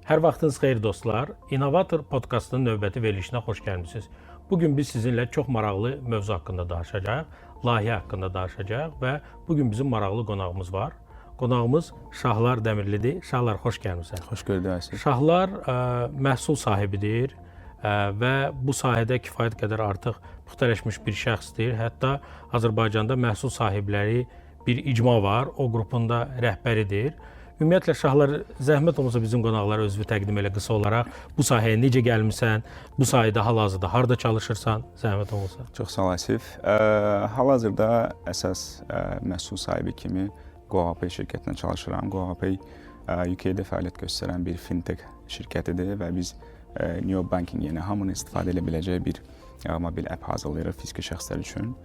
Hər vaxtınız xeyir dostlar. İnnovator podkastının növbəti verilişinə xoş gəlmisiniz. Bugün biz sizinlə çox maraqlı mövzu haqqında danışacağıq, layihə haqqında danışacağıq və bugün bizim maraqlı qonağımız var. Qonağımız Şahlar Dəmirlidir. Şahlar, xoş gəlmisən. Xoş gördük. Şahlar məhsul sahibidir və bu sahədə kifayət qədər artıq puxtələşmiş bir şəxsdir. Hətta Azərbaycanda məhsul sahibləri bir icma var, o qrupun da rəhbəridir. Ümumiyyətlə, Şahlar, zəhmət olmasa bizim qonaqlara özünü təqdim elə qısa olaraq. Bu sahəyə necə gəlmisən, bu sahədə hal-hazırda harada çalışırsan, zəhmət olmasa. Çox sağ ol, Əsif. Hal-hazırda əsas məhsul sahibi kimi GoApay şirkətinə çalışıram. GoApay UK-də fəaliyyət göstərən bir fintech şirkətidir və biz neobanking, yəni hamının istifadə edə biləcəyi bir mobil app hazırlayırıq fiziki şəxslər üçün.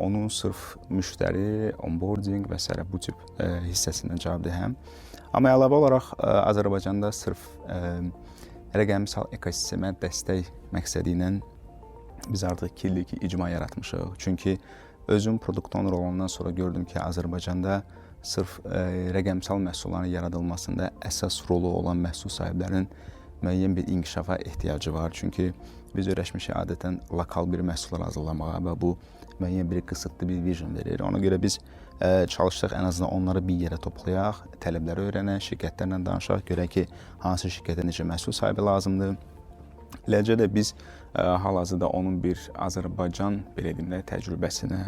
Onun sırf müştəri, onboarding və s. bu tip hissəsindən cavabdehəm. Amma əlavə olaraq Azərbaycanda sırf rəqəmsal ekosistemə dəstək məqsədi ilə biz artıq 2 illik icma yaratmışıq. Çünki özüm produkt owner olandan sonra gördüm ki, Azərbaycanda sırf rəqəmsal məhsulların yaradılmasında əsas rolu olan məhsul sahiblərinin müəyyən bir inkişafa ehtiyacı var. Çünki biz öyrəşmişik adətən lokal bir məhsullar hazırlamağa və bu müəyyən bir qısıtlı bir vision verir. Ona görə biz çalışdıq ən azından onları bir yerə toplayaq, tələbləri öyrənək, şirkətlərlə danışaq, görək ki, hansı şirkətə necə məhsul sahibi lazımdır. Eləcə də biz hal-hazırda onun bir Azərbaycan belə deyim də təcrübəsinə,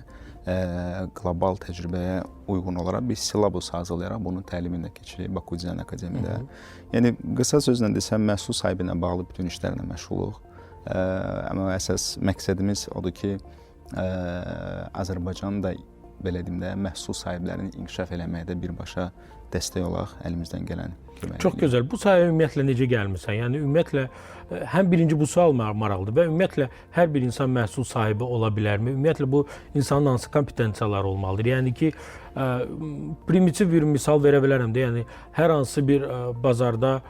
qlobal təcrübəyə uyğun olaraq bir silabus hazırlayaraq bunun təlimini də keçiririk Baku Dizayn Akademiyada. Yəni qısa sözlə desəm, məhsul sahibinə bağlı bütün işlərlə məşğuluq. Amma əsas məqsədimiz odur ki, Azərbaycanda belə deyim də məhsul sahiblərinin inkişaf eləməkdə birbaşa dəstək olaq əlimizdən gələn köməklik. Çox gözəl. Bu sahəyə ümumiyyətlə necə gəlmisən? Yəni ümumiyyətlə həm birinci bu sual maraqlıdır və ümumiyyətlə hər bir insan məhsul sahibi ola bilərmi? Ümumiyyətlə bu insanın hansı kompetensiyaları olmalıdır? Yəni ki, primitiv bir misal verə bilərəm də, yəni hər hansı bir bazarda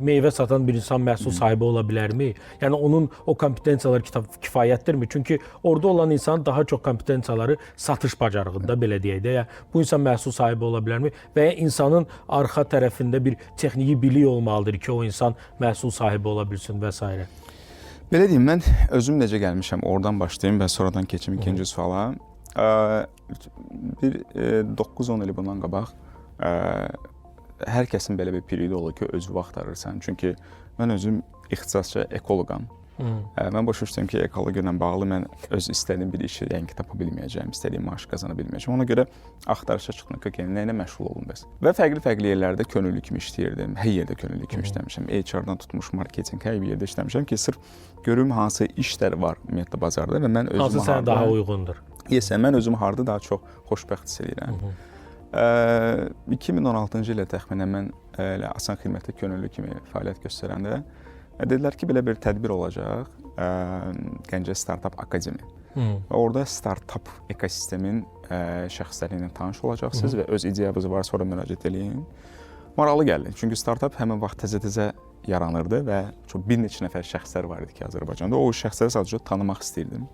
meyvə satan bir insan məhsul sahibi ola bilərmi? Yəni onun o kompetensiyaları kifayətdirmi? Çünki orada olan insan daha çox kompetensiyaları satış bacarığında, belə deyək də. Yəni bu insan məhsul sahibi ola bilərmi? Və ya insanın arxa tərəfində bir texniki bilik olmalıdır ki, o insan məhsul sahibi ola bilsin və s. Belə deyim, mən özüm necə gəlmişəm, oradan başlayayım və sonradan keçim ikinci suala. Bir 9-10 il bundan qabaq hər kəsin belə bir periodu olur ki, özü vaxt arırsan. Çünki mən özüm ixtisasca ekoloqam. Mən başa düşdüm ki, ekologiya ilə bağlı mən öz istədiyim bir işi yəni ki, tapa bilməyəcəm, istədiyim maaşı qazana bilməyəcəm. Ona görə axtarışa çıxdım ki, nə ilə məşğul olum bəs. Və fərqli yerlərdə könüllü kimi işləyirdim. Hər yerdə könüllü kimi işləmişəm. HR-dan tutmuş marketinq, hər bir yerdə işləmişəm ki, sırf görüm hansı işlər var ümumiyyətlə bazarda və mən özümü hansı sənə daha uyğundur? Mən özümü harda daha çox xoşbəxt hiss edirəm. 2016-cı ildə təxminən mən Asan Xidmətdə könüllü kimi fəaliyyət göstərəndə dedilər ki, belə bir tədbir olacaq, Gəncə Startup Akademi. Və orada startup ekosistemin şəxsləri ilə tanış olacaqsınız və öz ideyyanız var, sonra müraciət edin. Maraqlı gəldi, çünki startup həmin vaxt təzə-təzə yaranırdı və bir neçə nəfər şəxslər var idi ki, Azərbaycanda. O şəxsləri sadəcə tanımaq istəyirdim.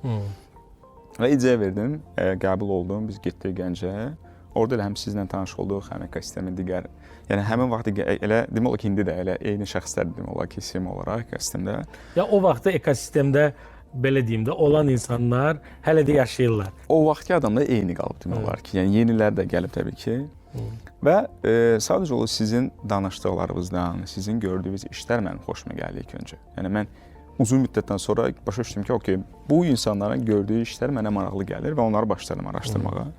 Və ideya verdim, qəbul oldum, biz getdik Gəncəyə. Orada elə həm sizlə tanış olduq, həm ekosistemin digər, yəni həmin vaxt elə demək olar ki, indi də elə eyni şəxslər demək olar ki, sim olaraq ekosistemdə. Ya o vaxtda ekosistemdə belə deyim də olan insanlar hələ də yaşayırlar. O vaxtki adamlar eyni qalıb demək olar ki, yəni yenilər də gəlib təbii ki. Və sadəcə olaraq sizin danışdıqlarınızdan, sizin gördüyünüz işlər mənim xoşuma gəldi ilk öncə. Yəni mən uzun müddətdən sonra başa düşdüm ki, okey, bu insanların gördüyü işlər mənə maraqlı gəlir və onları başladım araşdırmağa.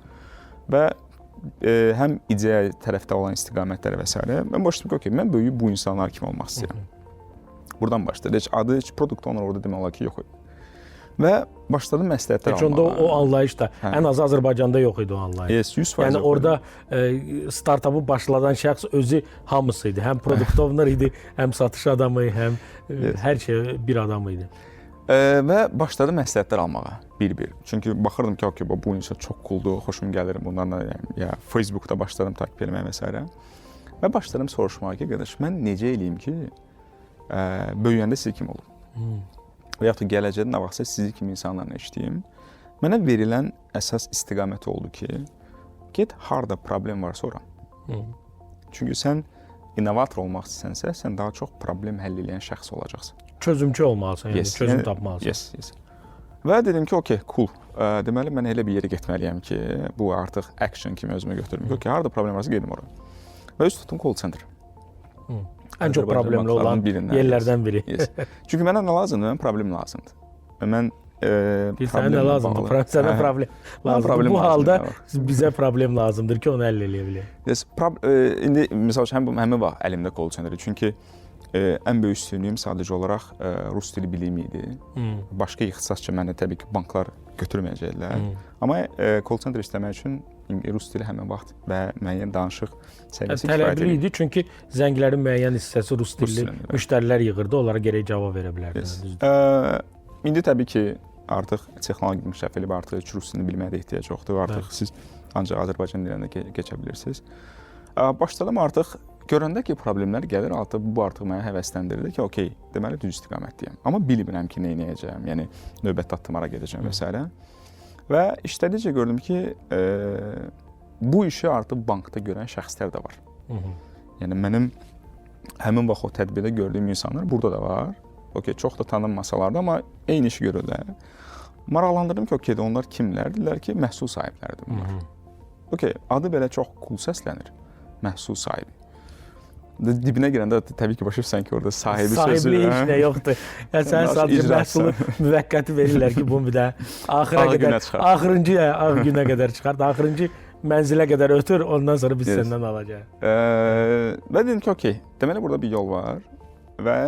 Və həm ideya tərəfdə olan istiqamətləri və s. Mən başladım ki, okey, mən böyük bu insanlar kimi olmaq istəyirəm. Buradan başladı. Heç produkt owner orada demək olar ki, yox idi. Və başladım məsləhətlər almağa. Heç onda o anlayış da ən azı Azərbaycanda yox idi o anlayış. 100% yəni orada startupı başladan şəxs özü hamısı idi. Həm produkt owner idi, həm satış adamı, həm hər şey bir adam idi. Və başladım məsləhətlər almağa bir-bir. Çünki baxırdım ki, okey, bu insan çox cooldur, xoşum gəlir bundan ya Facebookda başladım takip etməyə və s. Və başladım soruşmağa ki, qardaş, mən necə eləyim ki, böyüyəndə siz kim olum? Və yaxud da gələcəkdə nə vaxtsa sizi kimi insanlarla işləyim. Mənə verilən əsas istiqaməti oldu ki, get harda problem varsa oran. Çünki sən innovator olmaq istəsənsə, sən daha çox problem həll edən şəxs olacaqsan. Çözümçü olmalısan, yəni çözüm tapmalısan. Yes. Və dedim ki, okey, cool. Deməli, mən elə bir yerə getməliyəm ki, bu artıq action kimi özümə götürüm. Okey, harada problem varsa gedim ora. Və üst tutdum call center. Ən çox problemli olan yerlərdən biri. Yes. Çünki mənə nə lazımdır? Mən problem lazımdır. Və mən sənə nə lazımdır? Sənə problem lazımdır. Bu halda bizə problem lazımdır ki, onu həll eləyə bilək. Yes. İndi misal üçün həmin vaxt əlimdə call centeri. Çünki ən böyük üstünlüyüm sadəcə olaraq rus dili bilimi idi. Başqa ixtisasca mənə təbii ki, banklar götürməyəcəklər. Amma call center istəmək üçün rus dili həmin vaxt və müəyyən danışıq səviyyəsi kifayət tələbli idi. Çünki zənglərin müəyyən hissəsi rus dilli müştərilər yığırdı, onlara gərək cavab verə bilərdiniz. İndi təbii ki, artıq texnologiya inkişaf edib, artıq rus dilini bilməyə də ehtiyac yoxdur. Artıq siz ancaq Azərbaycan dilində keçə bilirsiniz. Başladım artıq görəndə ki, problemlər gəlir, bu artıq mənə həvəsləndirdi ki, okey, deməli düz istiqamətdəyəm. Amma bilmirəm ki, nə edəcəyəm, yəni növbəti addımlara gedəcəm və s. Və işlədikcə gördüm ki, bu işi artıq bankda görən şəxslər də var. Yəni mənim həmin vaxt o tədbirdə gördüyüm insanlar burada da var. Okey, çox da tanınmasalar da, amma eyni işi görürlər. Maraqlandırdım ki, okey, onlar kimlər? Dedilər ki, məhsul sahibləridir bunlar. Okey, adı belə çox cool səslənir. Məhsul sahibi. Dibinə girəndə təbii ki, başlayırsan ki, orada sahibi sözü. Sahibli heç nə yoxdur. Yəni sən sadəcə məhsulu müvəqqəti verirlər ki, bunu bir də axırıncı günə qədər çıxart, axırıncı mənzilə qədər ötür, ondan sonra biz səndən alacağıq. Və dedim ki, okey, deməli burada bir yol var və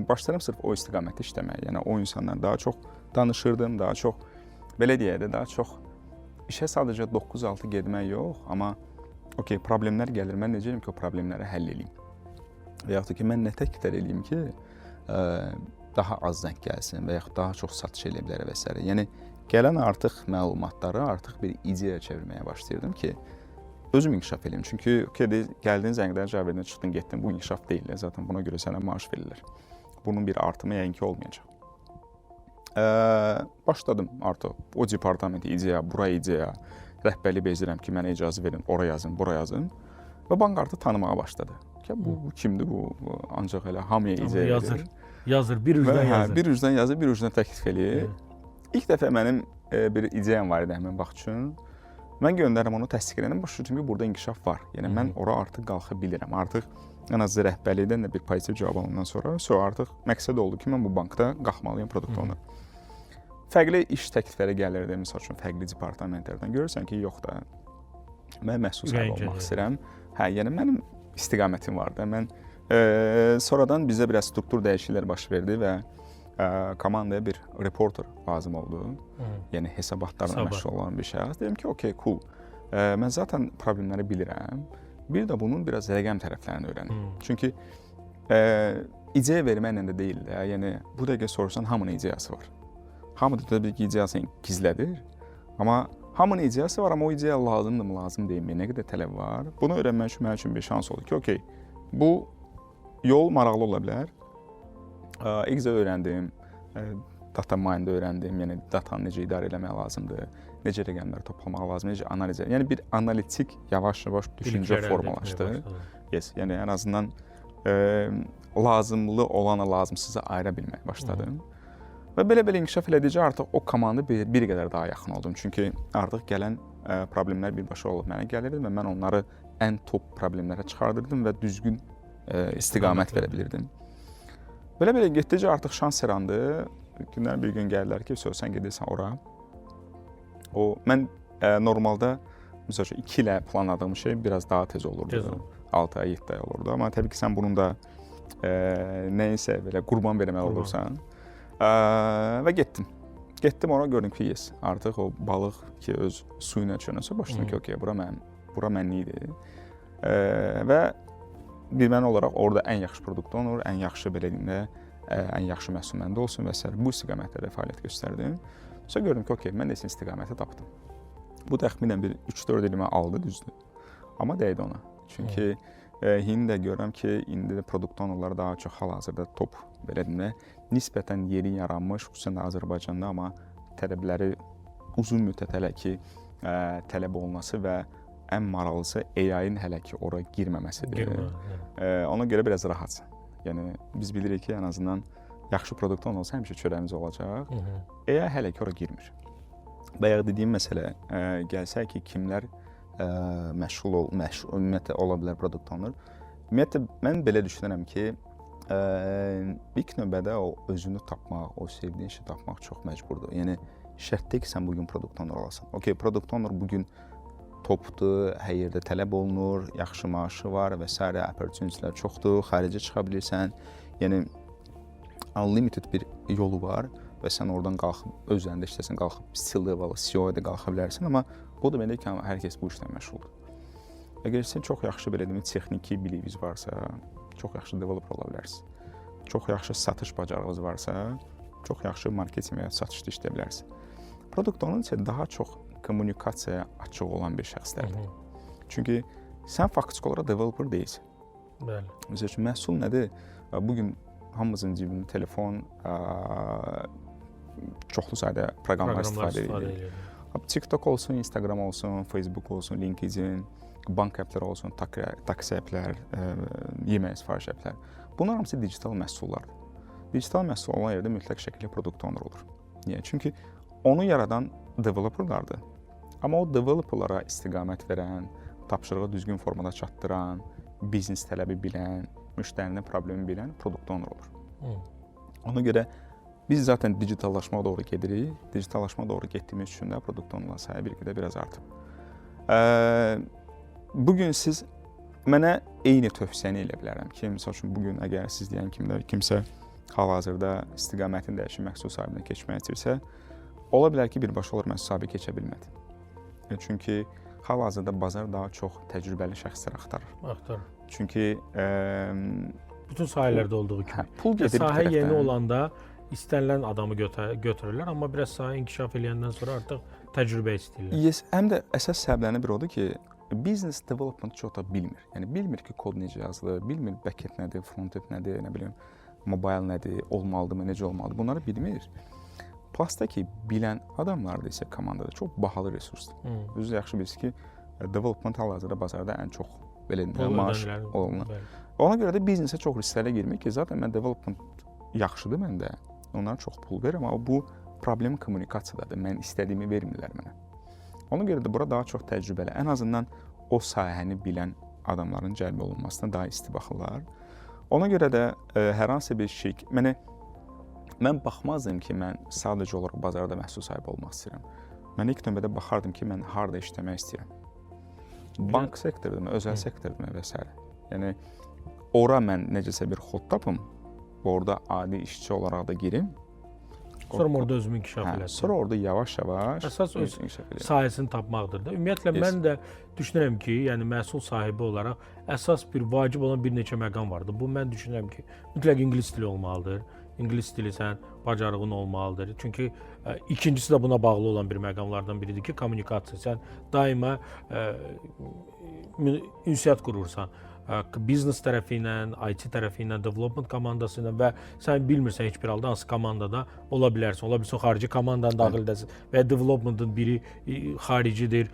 başladım sırf o istiqamətdə işləməyə. Yəni o insanlar daha çox danışırdım, daha çox belə deyək də, daha çox işə sadəcə 9-6 getmək yox, amma okey, problemlər gəlir, mən necəyəm ki, o problemləri həll edeyim. Və yaxud da ki, mən nə təkliflər edeyim ki, daha az zəng gəlsin və yaxud daha çox satış eləyə bilər və s. Yəni, gələn artıq məlumatları artıq bir ideya çevirməyə başlayırdım ki, özüm inkişaf edeyim. Çünki gəldin zəngdən cavab edin, çıxdın, getdin, bu inkişaf deyil. Zaten buna görə sənə maaş verirlər. Bunun bir artımı yəqin ki, olmayacaq. Başladım artıq o departamenti ideya, bura ideya, rəhbərlik bezdirəm ki, mənə icazə verin, ora yazın, bura yazın. Və bank artıq tanımağa başladı. Ki, bu kimdir bu? Ancaq elə hamıya ideya verir. Yazır, bir ucdan yazır. Bir ucdan yazır, bir ucdan təklif eləyir. İlk dəfə mənim bir ideyam var idi həmin vaxt üçün. Mən göndərim onu təsdiq edən, çünki burada inkişaf var. Yəni, mən ora artıq qalxa bilirəm. Artıq ən azı rəhbərlikdən də bir pozitiv cavab alandan sonra artıq məqsəd oldu ki, mən bu bankda qalxmalıyım produkt onu. Fərqli iş təklifləri gəlirdi, misal üçün, fərqli departamentlərdən. Görürsən ki, yox da, mən məhsul sahibi olmaq istəyirəm. Yəni, mənim istiqamətim var da. Sonradan bizə biraz struktur dəyişikliklər baş verdi və komandaya bir reporter lazım oldu. Yəni, hesabatlarla məşğul olan bir şəxs. Dedim ki, okey, cool. Mən zaten problemləri bilirəm. Bir də bunun biraz rəqəm tərəflərini öyrənim. Çünki ideya verməklə də deyil də. Yəni, bu dəqiqə soruşsan, hamının ideyası var. Hamı da təbii ki, ideyasını gizlədir. Amma hamının ideyası var, amma o ideya lazımdır mı, lazım deyilmi, nə qədər tələb var. Bunu öyrənmək üçün mənim üçün bir şans oldu ki, okey, bu yol maraqlı ola bilər. Excel öyrəndim, data mining öyrəndim, yəni datanı necə idarə eləmək lazımdır, necə rəqəmləri toplamaq lazımdır, necə analiz edir. Yəni bir analitik, yavaş-yavaş düşüncə formalaşdı. Yes, yəni ən azından lazımlı olanı lazımsızı ayıra bilməyə başladım. Və belə-belə inkişaf elədikcə artıq o komanda bir qədər daha yaxın oldum. Çünki artıq gələn problemlər birbaşa olub mənə gəlirdi və mən onları ən top problemlərə çıxardırdım və düzgün istiqamət verə bilirdim. Belə-belə getdikcə artıq şans yarandı. Gündən bir gün gəldilər ki, sən gedirsən ora. Mən normalda, məsəl üçün, 2 ilə planladığım şey biraz daha tez olurdu. 6 ay, 7 ay olurdu. Amma təbii ki, sən bunun da nəyinsə belə qurban verməli olursan. Və getdim. Getdim ora, gördüm ki, yes, artıq o balıq ki, öz suyuna çönəsə başladım ki, okey, bura mənlidir. Və bir mən olaraq orada ən yaxşı produkt olur, ən yaxşı belə deyində, ən yaxşı məhsul məndə olsun və s. Bu istiqamətlərdə fəaliyyət göstərdim. Sonra gördüm ki, okey, mən də istiqaməti tapdım. Bu təxminən bir 3-4 ilimi aldı, düzdür. Amma dəydi ona. Çünki indi də görürəm ki, indi də produkt onları daha çox hal-hazırda top, belə deyində, nisbətən yeri yaranmış, xüsusən də Azərbaycanda, amma tələbləri uzun müddət hələ ki tələb olunması və ən maraqlısı AI-ın hələ ki ora girməməsidir. Girmə. Ona görə biraz rahatsan. Yəni biz bilirik ki, ən azından yaxşı produkt olsa həmişə çörəyimiz olacaq. AI hələ ki ora girmir. Bayaq dediyim məsələ, gəlsək ki, kimlər məşğul ümumiyyətlə ola bilər produkt owner. Ümumiyyətlə mən belə düşünürəm ki, ilk növbədə o özünü tapmaq, o sevdiyin işi tapmaq çox məcburdur. Yəni şərt deyil ki, sən bugün produkt owner olasan. Okay, produkt owner bugün topdur, hər yerdə tələb olunur, yaxşı maaşı var və s. opportunitylər çoxdur, xaricə çıxa bilirsən. Yəni unlimited bir yolu var və sən oradan qalxıb öz üzərində işləsən, qalxıb C-level, CEO-ya da qalxa bilərsən, amma bu da demək ki, hər kəs bu işlə məşğuldur. Əgər sən çox yaxşı belə deyim, texniki biliyiniz varsa, çox yaxşı developer ola bilərsiniz. Çox yaxşı satış bacarığınız varsa, çox yaxşı marketinq və ya satışda işləyə bilərsiniz. Produkt owner isə daha çox kommunikasiyaya açıq olan bir şəxslərdir. Çünki sən faktiki olaraq developer deyilsən. Bəli. Məsəl üçün məhsul nədir? Bugün hamımızın cibində telefon, çoxlu sayda proqramlar istifadə edilir. TikTok olsun, Instagram olsun, Facebook olsun, LinkedIn, bank app'lər olsun, taksi app'lər, yemək sifariş app'lər. Bunlar hamısı digital məhsullardır. Digital məhsul olan yerdə mütləq şəkildə product owner olur. Niyə? Çünki onu yaradan developerlardır. Amma o developerlara istiqamət verən, tapşırığı düzgün formada çatdıran, biznes tələbi bilən, müştərinin problemi bilən product owner olur. Ona görə biz zaten digitallaşmağa doğru gedirik. Digitallaşmağa doğru getdiyimiz üçün də product ownerların sayı bir qədər biraz artıb. Bugün siz mənə eyni tövsiyəni elə bilərəm ki, misal üçün bugün əgər siz deyən kimi kimsə hal-hazırda istiqamətini dəyişib məhsul sahibinə keçmək istəyirsə, ola bilər ki, birbaşa olaraq məhsul sahibi keçə bilmədi. Çünki hal-hazırda bazar daha çox təcrübəli şəxslər axtarır. Çünki bütün sahələrdə olduğu kimi. Pul gedir bir sahə tərəfdən. yeni olanda istənilən adamı götürürlər, amma biraz sahə inkişaf edəndən sonra artıq təcrübə istəyirlər. Yes, həm də əsas səbəblərindən biri odur ki, business development çox da bilmir. Yəni bilmir ki, kod necə yazılır, bilmir backend nədir, frontend nədir, nə bilim, mobile nədir, olmalıdırmı, necə olmalıdır. Bunları bilmir. Plusda ki, bilən adamlar da isə komandada çox bahalı resursdur. Özünüz yaxşı bilirsiniz ki, development hal-hazırda bazarda ən çox belə maaş olunur. Ona görə də biznesə çox risklərə girmək ki, zaten mən development yaxşıdır məndə. Onlara çox pul verirəm, amma bu problem kommunikasiyadadır. Mən istədiyimi vermirlər mənə. Ona görə də bura daha çox təcrübəli, ən azından o sahəni bilən adamların cəlb olunmasına daha isti baxırlar. Ona görə də hər hansı bir şey, mən baxmazdım ki, mən sadəcə olaraq bazarda məhsul sahibi olmaq istəyirəm. Mən ilk növbədə baxardım ki, mən harda işləmək istəyirəm. Bank sektorudurmu, özəl sektorudurmu və s. Yəni, ora mən necəsə bir xod tapım, orada adi işçi olaraq da girim. Sonra orada özümü inkişaf eləsin. Sonra orada yavaş-yavaş əsas öz sahəsini tapmaqdır da. Ümumiyyətlə mən də düşünürəm ki, yəni məhsul sahibi olaraq əsas bir vacib olan bir neçə məqam vardır. Bu mən düşünürəm ki, mütləq ingilis dili olmalıdır. İngilis dili sən bacarığın olmalıdır. Çünki ikincisi də buna bağlı olan bir məqamlardan biridir ki, kommunikasiya. Sən daima ünsiyyət qurursan. Biznes tərəfi ilə, IT tərəfi ilə, development komandası ilə və sən bilmirsən heç bir halda hansı komandada ola bilərsən. Ola bilsin xarici komandanın daxilindəsin və ya developmentın biri xaricidir,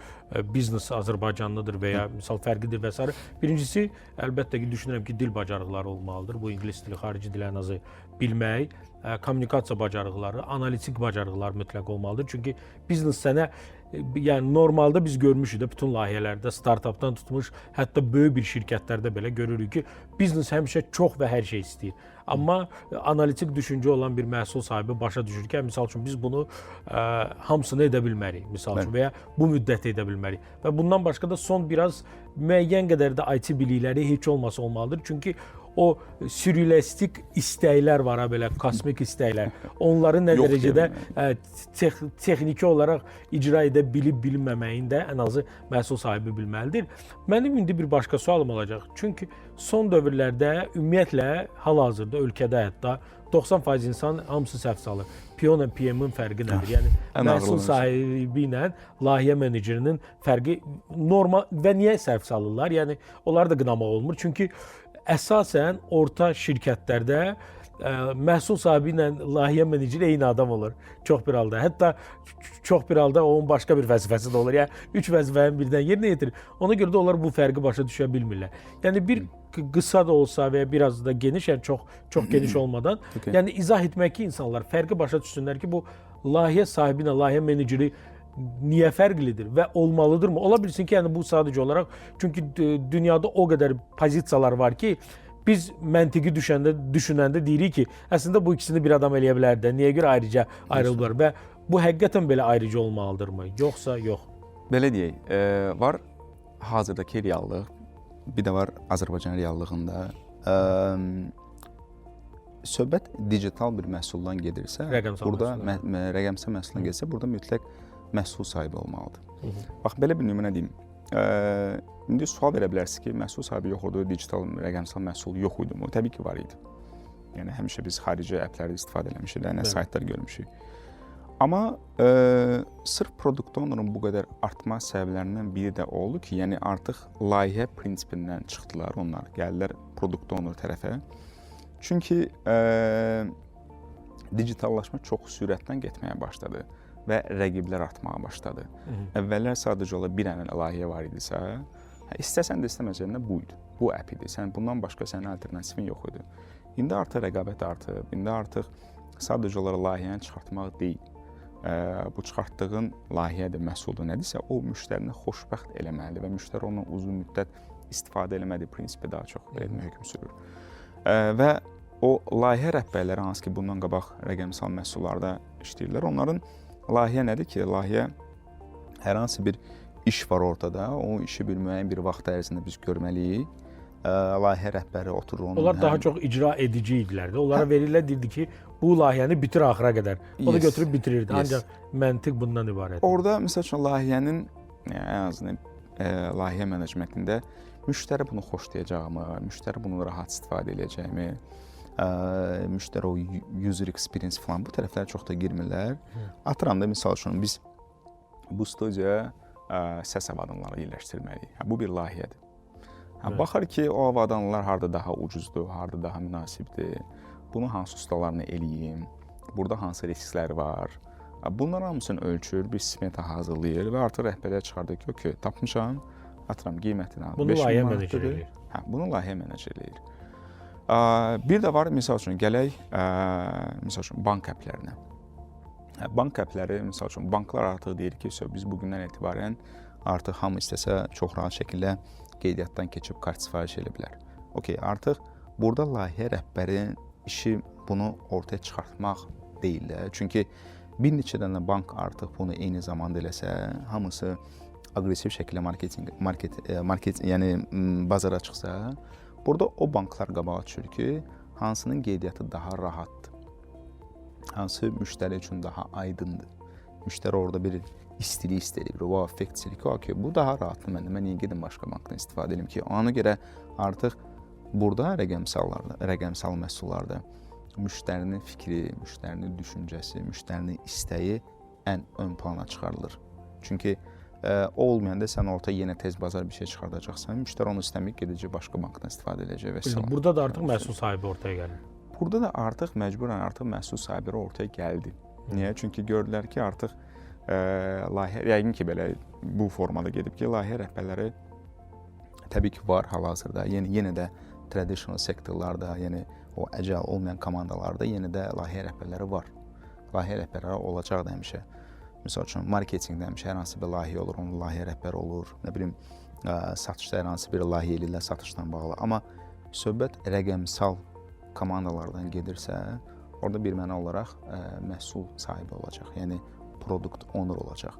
biznes Azərbaycanlıdır və ya misal fərqidir və s. Birincisi, əlbəttə ki, düşünürəm ki, dil bacarıqları olmalıdır. Bu ingilis dili, xarici dil ən azı bilmək, kommunikasiya bacarıqları, analitik bacarıqlar mütləq olmalıdır. Çünki biznes sənə, yəni normalda biz görmüşük də bütün layihələrdə, startupdan tutmuş, hətta böyük bir şirkətlərdə belə görürük ki, biznes həmişə çox və hər şey istəyir. Amma analitik düşüncə olan bir məhsul sahibi başa düşür ki, misal üçün biz bunu hamısını edə bilmərik, misal üçün, və ya bu müddət edə bilmərik. Və bundan başqa da son biraz müəyyən qədər də IT bilikləri heç olmasa olmalıdır. Çünki o sürrealistik istəklər var, belə kosmik istəklər. Onları nə dərəcədə texniki olaraq icra edə bilib-bilinməməyin də ən azı məhsul sahibi bilməlidir. Mənim indi bir başqa sualım olacaq. Çünki son dövrlərdə ümumiyyətlə hal-hazırda ölkədə hətta 90% insan hamısı səhv salır. PO ilə PM-in fərqi nədir? Yəni məhsul sahibi ilə layihə menecerinin fərqi normal və niyə səhv salırlar? Yəni onlar da qınamaq olmur. Çünki əsasən orta şirkətlərdə məhsul sahibi ilə layihə meneceri eyni adam olur çox bir halda. Hətta çox bir halda onun başqa bir vəzifəsi də olur. Yəni 3 vəzifəni birdən yerinə yetirir. Ona görə də onlar bu fərqi başa düşə bilmirlər. Yəni bir qısa da olsa və ya biraz da geniş, yəni çox geniş olmadan, yəni izah etmək ki, insanlar fərqi başa düşsünlər ki, bu layihə sahibi ilə layihə meneceri niyə fərqlidir və olmalıdırmı? Ola bilsin ki, yəni bu sadəcə olaraq, çünki dünyada o qədər pozisiyalar var ki, biz məntiqi düşünəndə deyirik ki, əslində bu ikisini bir adam eləyə bilər də. Niyə görə ayrıca ayrılırlar və bu həqiqətən belə ayrıca olmalıdırmı? Yoxsa yox? Belə deyək, var hazırdakı reallıq, bir də var Azərbaycan reallığında. Söhbət digital bir məhsuldan gedirsə, burada rəqəmsal məhsuldan gedirsə, burada mütləq məhsul sahibi olmalıdır. Bax, belə bir nümunə deyim. İndi sual verə bilərsiniz ki, məhsul sahibi yox idi, digital rəqəmsal məhsul yox idi mi? Təbii ki, var idi. Yəni, həmişə biz xarici əpləri istifadə eləmişik, nə saytlar görmüşük. Amma sırf produkt owner'ın bu qədər artma səbəblərindən biri də oldu ki, yəni artıq layihə prinsipindən çıxdılar onlar, gəldilər produkt owner tərəfə. Çünki digitallaşma çox sürətlə getməyə başladı və rəqiblər artmağa başladı. Əvvəllər sadəcə olaraq bir dənə layihə var idisə, istəsən də istəməsən də bu idi, bu app idi. Bundan başqa sənin alternativin yox idi. İndi artıq rəqabət artıb, indi artıq sadəcə olaraq layihəni çıxartmaq deyil. Bu çıxartdığın layihədir, məhsuldur, nədirsə, o müştərini xoşbəxt eləməlidir və müştəri ondan uzun müddət istifadə eləməlidir prinsipi daha çox hökm sürür. Və o layihə rəhbərləri, hansı ki, bundan qabaq rəqəmsal məhsullarda işləyirlər, onların layihə nədir ki, layihə hər hansı bir iş var ortada, o işi bir müəyyən bir vaxt ərzində biz görməliyik. Layihə rəhbəri oturur. Onlar daha çox icra edici idilər də. Onlara verirlər, deyirdi ki, bu layihəni bitir axıra qədər. O da götürüb bitirirdi. Ancaq məntiq bundan ibarətdir. Orada, məsəl üçün, layihənin, ən azından layihə menecmentində müştəri bunu xoşlayacaqmı, müştəri bunu rahat istifadə edəcəkmi, müştəri o user experience falan bu tərəflərə çox da girmirlər. Atıram da, misal üçün, biz bu studiyaya səs avadanları yerləşdirməliyik. Bu bir layihədir. Baxır ki, o avadanlar harada daha ucuzdur, harada daha münasibdir, bunu hansı ustalarını eləyim, burada hansı risklər var. Bunların hamısını ölçür, bir smeta hazırlayır və artıq rəhbərliyə çıxardır ki, okey, tapmışam, atıram qiymətini alır. Bunu layihə meneceri eləyir. Bunu layihə meneceri eləyir. Bir də var, misal üçün, gələk bank əplərinə. Bank əpləri, misal üçün, banklar artıq deyir ki, biz bugündən etibarən artıq hamı istəsə çox rahat şəkildə qeydiyyatdan keçib kart sifariş edə bilər. Okey, artıq burada layihə rəhbərinin işi bunu ortaya çıxartmaq deyil. Çünki bir neçə dənə bank artıq bunu eyni zamanda eləsə, hamısı aqressiv şəkildə yəni bazara çıxsa, burada o banklar qabağa düşür ki, hansının qeydiyyatı daha rahatdır, hansı müştəri üçün daha aydındır. Müştəri orada bir istilik istəyir, o effekt istəyir ki, bu daha rahatdır məndə, mən niyə gedim başqa bankdan istifadə edim ki, ona görə artıq burada rəqəmsal məhsullarda müştərinin fikri, müştərinin düşüncəsi, müştərinin istəyi ən ön plana çıxarılır. Çünki o olmayanda sən ortaya yenə tez bazar bir şey çıxardacaqsan, müştəri onu istəməyib gedəcək başqa bankdan istifadə edəcək və s. Burada da artıq məhsul sahibi ortaya gəlir. Burada da artıq məcburən məhsul sahibi ortaya gəldi. Niyə? Çünki gördülər ki, artıq layihə, yəqin ki, belə bu formada gedib ki, layihə rəhbərləri təbii ki, var hal-hazırda. Yenə də traditional sektorlarda, yəni o əcəl olmayan komandalarda yenə də layihə rəhbərləri var. Layihə rəhbərləri olacaq da həmişə. Misal üçün, marketinqdə həmişə hər hansı bir layihə olur, onun layihə rəhbəri olur. Nə bilim, satışda hər hansı bir layihə eləyirlər satışdan bağlı. Amma söhbət rəqəmsal komandalardan gedirsə, orada bir mənə olaraq məhsul sahibi olacaq. Yəni, product owner olacaq.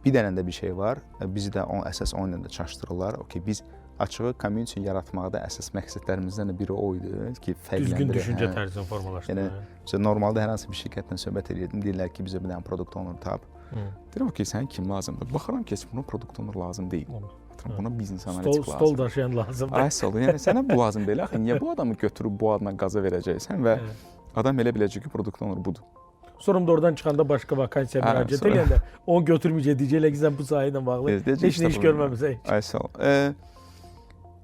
Bir dənə də bir şey var, bizi də əsas onunla da çaşdırırlar. Biz açığı community yaratmaqda əsas məqsədlərimizdən də biri o idi ki, fərqləndirək. Düzgün düşüncə tərzini formalaşdırır. Yəni, normalda hər hansı bir şirkətlə söhbət edirdim, deyirlər ki, bizə bir dənə product owner tap. Deyirəm ki, sən kim lazımdır? Baxıram ki, buna product owner lazım deyil. Buna biznes analitik lazım. Stol daşıyan lazımdır. Əsl, yəni sənə bu lazım deyil. Axı, niyə bu adamı götürüb bu adına qaza verəcəksən və adam elə biləcək ki, product owner budur. Sonra da oradan çıxanda başqa vakansiya müraciət eləyəndə onu götürməyəcək, deyəcəklər ki, sən bu sahə ilə bağlı heç nə iş görməmisən. Əsl.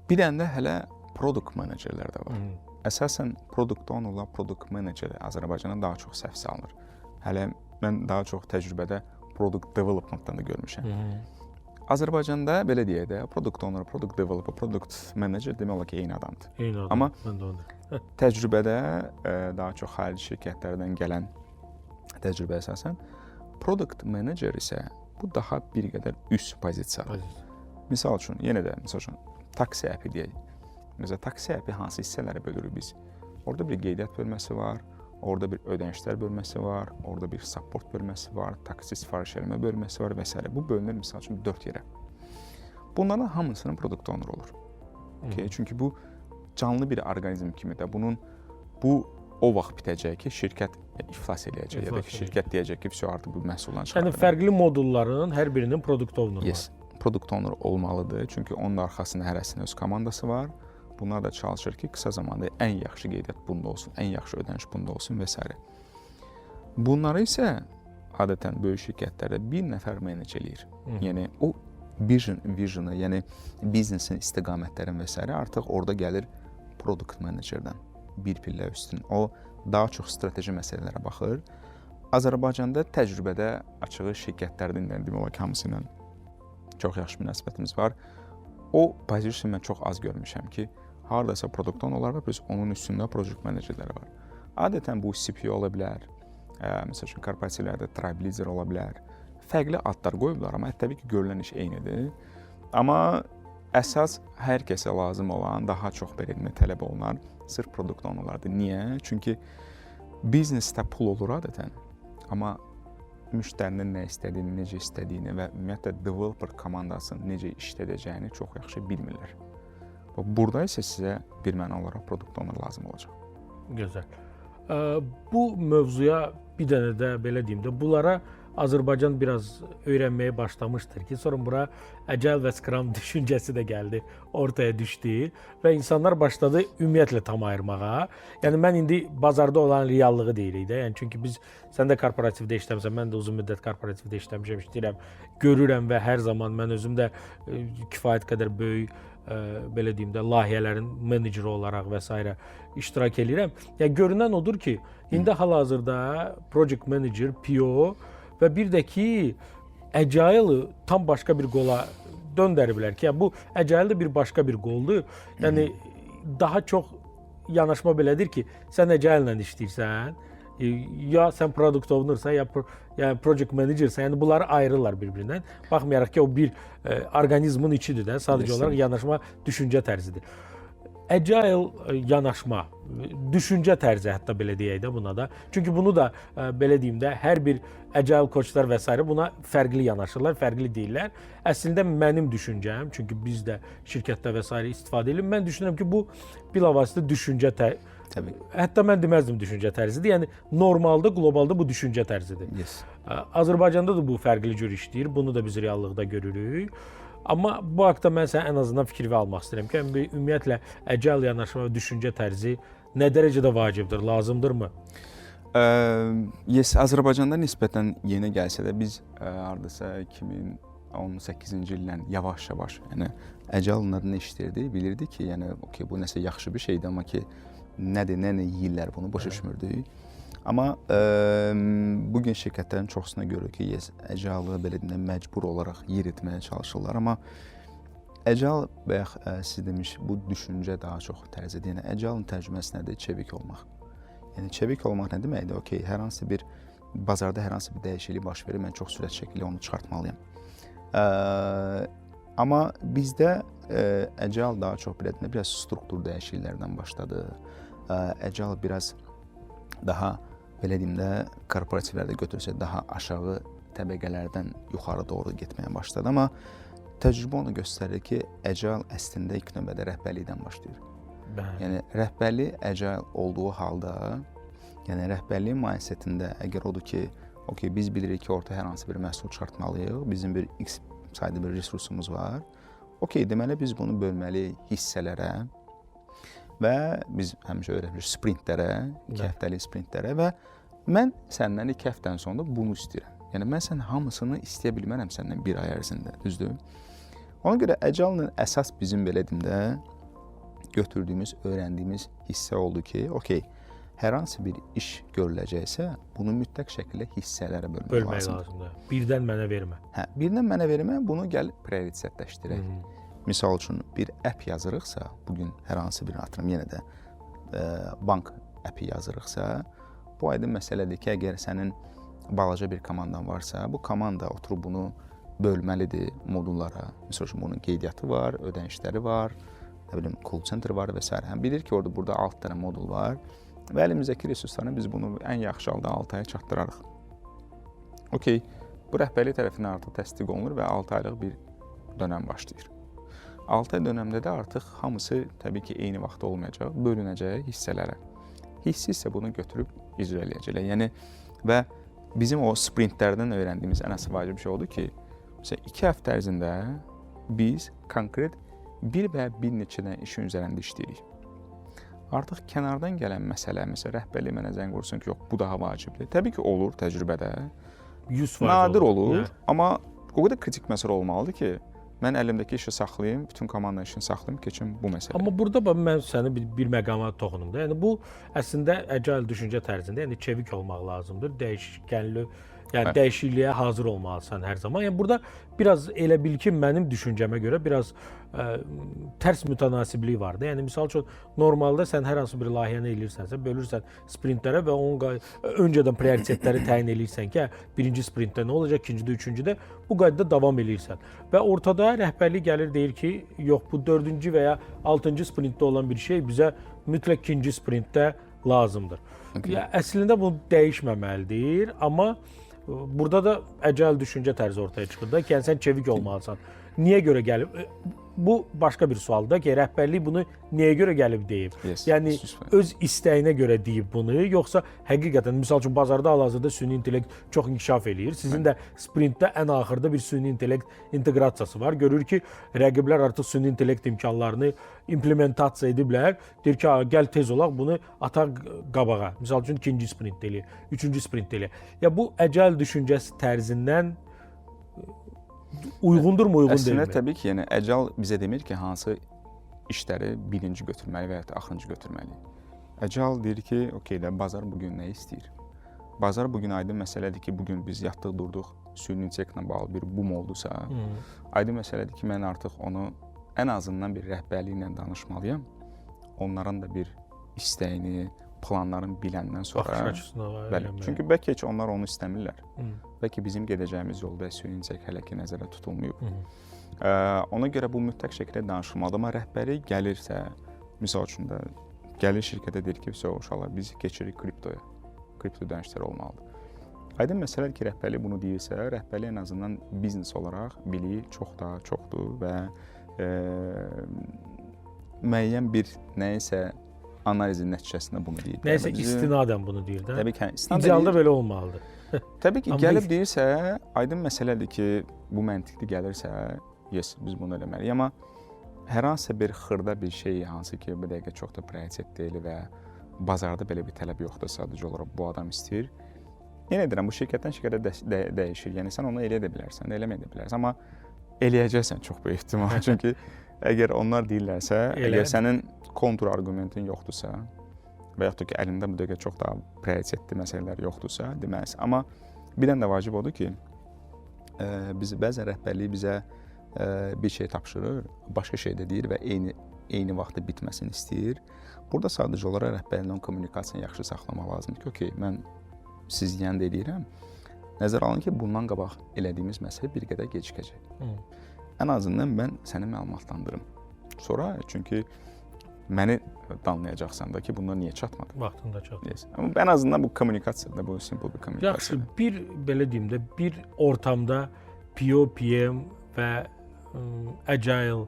Bir dənə də hələ product menecerlər də var. əsasən product ownerlar, product manager Azərbaycanda daha çox səhv salınır. Hələ mən daha çox təcrübədə product development-dan da görmüşəm. Azərbaycanda belə deyək də, product owner, product developer, product manager demək olar ki, eyni adamdır. Eyni adam. Amma mən də onu. təcrübədə daha çox xarici şirkətlərdən gələn təcrübə əsasən product manager isə bu daha bir qədər üst pozisiyadır. Misal üçün, yenə də misal üçün taksi əpi deyək. Məsələn, taksi əpi hansı hissələrə bölürük biz? Orada bir qeydiyyat bölməsi var, orada bir ödənişlər bölməsi var, orada bir support bölməsi var, taksi sifariş etmə bölməsi var və s. Bu bölünür misal üçün 4 yerə. Bunların hamısının product owner olur. Okay? Çünki bu canlı bir orqanizm kimi də bu o vaxt bitəcək ki, şirkət iflas eləyəcək ya da ki, şirkət deyəcək ki, artıq bu məhsuldan çıxartır. Yəni fərqli modulların hər birinin product owner var. Yes, product owner olmalıdır. Çünki onun arxasında hərəsinin öz komandası var. Bunlar da çalışır ki, qısa zamanda ən yaxşı qeydiyyat bunda olsun, ən yaxşı ödəniş bunda olsun və s. Bunları isə adətən böyük şirkətlərdə bir nəfər menec eləyir. Yəni o vision'ı, yəni biznesin istiqamətlərin və s. artıq orada gəlir product managerdən bir pillə üstün. O daha çox strateji məsələlərə baxır. Azərbaycanda təcrübədə açığı şirkətlərdən demək olar ki, hamısı ilə çox yaxşı münasibətimiz var. O pozisiyonu mən çox az görmüşəm ki, hardasa product ownerlar var, biz onun üstündə project managerləri var. Adətən bu CPO ola bilər, məsəl üçün korporativlərdə tribe leader ola bilər. Fərqli adlar qoyublar, amma təbii ki, görülən iş eynidir. Amma əsas hər kəsə lazım olan, daha çox belə tələb olunan sırf product ownerlardır. Niyə? Çünki biznesdə pul olur adətən, amma müştərinin nə istədiyini, necə istədiyini və ümumiyyətlə developer komandasının necə işlədəcəyini çox yaxşı bilmirlər. Burada isə sizə bir məna olaraq product owner lazım olacaq. Gözəl. Bu mövzuya bir dənə də belə deyim də, bunlara Azərbaycan biraz öyrənməyə başlamışdır ki, sonra bura Agile və Scrum düşüncəsi də gəldi, ortaya düşdü və insanlar başladı ümumiyyətlə tam ayırmağa. Yəni mən indi bazarda olan reallığı deyirik də. Yəni çünki sən də korporativdə işləmirsən, mən də uzun müddət korporativdə işləmişəm, işləyirəm, görürəm və hər zaman mən özüm də kifayət qədər böyük belə deyim də layihələrin meneceri olaraq və s. iştirak edirəm. Yəni görünən odur ki, indi hal-hazırda project manager, PO və bir də ki, Agile-ı tam başqa bir qola döndəriblər ki, yəni bu Agile də bir başqa bir qoldur. Yəni daha çox yanaşma belədir ki, sən Agile-lə işləyirsən, ya sən product ownersan, ya project managersən, yəni bunları ayırırlar bir-birindən. Baxmayaraq ki, o bir orqanizmin içidir də, sadəcə olaraq yanaşma düşüncə tərzidir. Agile yanaşma, düşüncə tərzi hətta belə deyək də buna da. Çünki bunu da belə deyim də, hər bir Agile koçlar və s. buna fərqli yanaşırlar, fərqli deyirlər. Əslində mənim düşüncəm, çünki biz də şirkətdə və s. istifadə edirik. Mən düşünürəm ki, bu bilavasitə düşüncə tərzidir. Hətta mən deməzdim düşüncə tərzidir. Yəni normalda, qlobalda bu düşüncə tərzidir. Yes. Azərbaycanda da bu fərqli cür işləyir. Bunu da biz reallıqda görürük. Amma bu haqda mən sənə ən azından fikrini almaq istəyirəm ki, ümumiyyətlə Agile yanaşma və düşüncə tərzi nə dərəcədə vacibdir, lazımdırmı? Yes, Azərbaycanda nisbətən yeni gəlsə də biz hardasa 2018-ci ildən yavaş-yavaş, yəni Agile nə işləyirdi, bilirdi ki, yəni okey, bu nəsə yaxşı bir şeydir, amma ki nədir, nə yeyirlər bunu başa düşmürdük. Amma bugün şirkətlərin çoxsuna görə ki, yes, Agile-ı belə deyəndə məcbur olaraq yeritməyə çalışırlar, amma Agile bayaq siz demiş, bu düşüncə daha çox tərzidir. Yəni Agile-ın tərcüməsi nədir? Çevik olmaq. Yəni çevik olmaq nə deməkdir? Okey, hər hansı bir bazarda hər hansı bir dəyişiklik baş verir, mən çox sürət şəkildə onu çıxartmalıyam. Amma bizdə Agile daha çox belə deyəndə biraz struktur dəyişikliklərdən başladı. Agile biraz daha belə deyim də, korporativlərdə götürsək, daha aşağı təbəqələrdən yuxarı doğru getməyə başladı. Amma təcrübə onu göstərir ki, Agile əslində ilk növbədə rəhbərlikdən başlayır. Yəni, rəhbərlik Agile olduğu halda, yəni rəhbərliyin mindsetində əgər odur ki, okey, biz bilirik ki, orta hər hansı bir məhsul çıxartmalıyıq, bizim bir X sayda bir resursumuz var. Okey, deməli biz bunu bölməliyik hissələrə və biz həmişə öyrənmişik sprintlərə, 2 həftəlik sprintlərə və mən səndən 2 həftədən sonra bunu istəyirəm. Yəni, mən sən hamısını istəyə bilmərəm səndən 1 ay ərzində, düzdür? Ona görə Agile-ın əsas bizim belə deyim də, götürdüyümüz, öyrəndiyimiz hissə oldu ki, okey, hər hansı bir iş görüləcəksə, bunu mütləq şəkildə hissələrə bölmək Bölmək lazımdır. lazımdır. Birdən mənə vermə. Hə, birdən mənə vermə, bunu gəl prioritetləşdirək. Misal üçün bir app yazırıqsa, bugün hər hansı bir atıram yenə də bank appi yazırıqsa, bu aydın məsələdir ki, əgər sənin balaca bir komandan varsa, bu komanda oturub bunu bölməlidir modullara. Misal üçün bunun qeydiyyatı var, ödənişləri var, nə bilim call center var və s. Həm bilir ki, orada burada 6 dənə modul var və əlimizdəki resurslarla biz bunu ən yaxşı halda 6 aya çatdırarıq. Okey, bu rəhbərlik tərəfindən artıq təsdiq olunur və 6 aylıq bir dönəm başlayır. 6 ay dönəmdə də artıq hamısı təbii ki, eyni vaxtda olmayacaq, bölünəcək hissələrə. Hissi isə bunu götürüb icra eləyəcəklər. Yəni və bizim o sprintlərdən öyrəndiyimiz ən əsas vacib şey oldu ki, məsələn 2 həftə ərzində biz konkret bir və bir neçə dənə işin üzərində işləyirik. Artıq kənardan gələn məsələ, məsələn rəhbərlik mənə zəng vursun ki, yox, bu daha vacibdir. Təbii ki, olur təcrübədə. 100% Nadir olur, Hə. amma o qədər kritik məsələ olmalıdır ki, mən əlimdəki işi saxlayım, bütün komanda işini saxlayım, keçim bu məsələyə. Amma burada mən səni bir məqama toxunum da. Yəni bu əslində agile düşüncə tərzində, yəni çevik olmaq lazımdır. Dəyişkənli, yəni dəyişikliyə hazır olmalısan hər zaman. Yəni burada biraz elə bil ki, mənim düşüncəmə görə biraz tərs mütənasiblik var da. Yəni misal üçün normalda sən hər hansı bir layihəni eləyirsənsə, bölürsən sprintlərə və onun öncədən prioritetləri təyin eləyirsən ki, birinci sprintdə nə olacaq, ikincidə, üçüncüdə bu qaydada davam eləyirsən. Və ortada rəhbərlik gəlir deyir ki, yox bu 4-cü və ya 6-cı sprintdə olan bir şey bizə mütləq ikinci sprintdə lazımdır. Okay. Ya, əslində bu dəyişməməlidir, amma burada da agile düşüncə tərzi ortaya çıxır da ki, yəni sən çevik olmalısan. Niyə görə gəlib? Bu başqa bir sualdır ki, rəhbərlik bunu niyə görə gəlib deyib? Yes, Yəni öz istəyinə görə deyib bunu, yoxsa həqiqətən misal üçün bazarda hal-hazırda süni intellekt çox inkişaf eləyir. Sizin də sprintdə ən axırda bir süni intellekt inteqrasiyası var. Görür ki, rəqiblər artıq süni intellekt imkanlarını implementasiya ediblər. Deyir ki, gəl tez olaq bunu ataq qabağa. Misal üçün ikinci sprintdə eləyir, üçüncü sprintdə eləyir. Ya bu agile düşüncəsi tərzindən uyğundurmu, uyğun deyilmi? Əslində təbii ki, yəni agile bizə demir ki, hansı işləri birinci götürməli və ya axırıncı götürməli. Agile deyir ki, okey də bazar bugün nə istəyir? Bazar bugün aydın məsələdir ki, bugün biz yatdıq, durduq, süni intellektlə bağlı bir boom oldusa, aydın məsələdir ki, mən artıq onu ən azından bir rəhbərliklə danışmalıyam. Onların da bir istəyini, planlarını biləndən sonra, bəli, çünki bəlkə heç onlar onu istəmirlər. Bəlkə bizim gedəcəyimiz yolda süni intellekt hələ ki nəzərdə tutulmayıb. Ona görə bu mütləq şəkildə danışılmalıdır. Amma rəhbəri gəlirsə, misal üçün də gəlir şirkətə deyir ki, uşaqlar biz keçirik kriptoya. Kripto dönüşləri olmalıdır. Aydın məsələdir ki, rəhbərlik bunu deyirsə, rəhbərlik ən azından biznes olaraq bilir, çoxdur və müəyyən bir nəyisə analizin nəticəsində bunu deyir. Nəysə istinadən bunu deyir də. Təbii ki, İdealda belə olmalıdır. Təbii ki, Amma gəlib deyirsə, aydın məsələdir ki, bu məntiqli gəlirsə, yes, biz bunu eləməliyik. Amma hər hansı bir xırda bir şey, hansı ki, bu dəqiqə çox da prioritet deyil və bazarda belə bir tələb yoxdur, sadəcə olaraq bu adam istəyir. Yenə deyirəm, bu şirkətdən şirkətə dəyişir. Yəni sən onu eləyə də bilərsən, eləməyə də bilərsən, amma eləyəcəksən çox böyük ehtimal. Çünki əgər onlar deyirlərsə, əgər sənin kontur arqumentin yoxdursa və yaxud da ki, əlində bu dəqiqə çox daha prioritetli məsələlər yoxdursa, deməlisən. Amma bir dənə də vacib odur ki, bəzən rəhbərlik bizə bir şey tapşırır, başqa şey də deyir və eyni vaxtda bitməsini istəyir. Burada sadəcə olaraq rəhbərliklə kommunikasiyanı yaxşı saxlamaq lazımdır ki, okey, mən siz deyəndə eləyirəm. Nəzər alın ki, bundan qabaq elədiyimiz məsələ bir qədər gecikəcək. Ən azından mən səni məlumatlandırım. Sonra, çünki məni danlayacaqsan da ki, bunlar niyə çatmadı? Vaxtında çatmadı. Yes. Amma ən azından bu kommunikasiyada, bu simple bir kommunikasiya. Yaxşı, bir belə deyim də, bir ortamda PO, PM və agile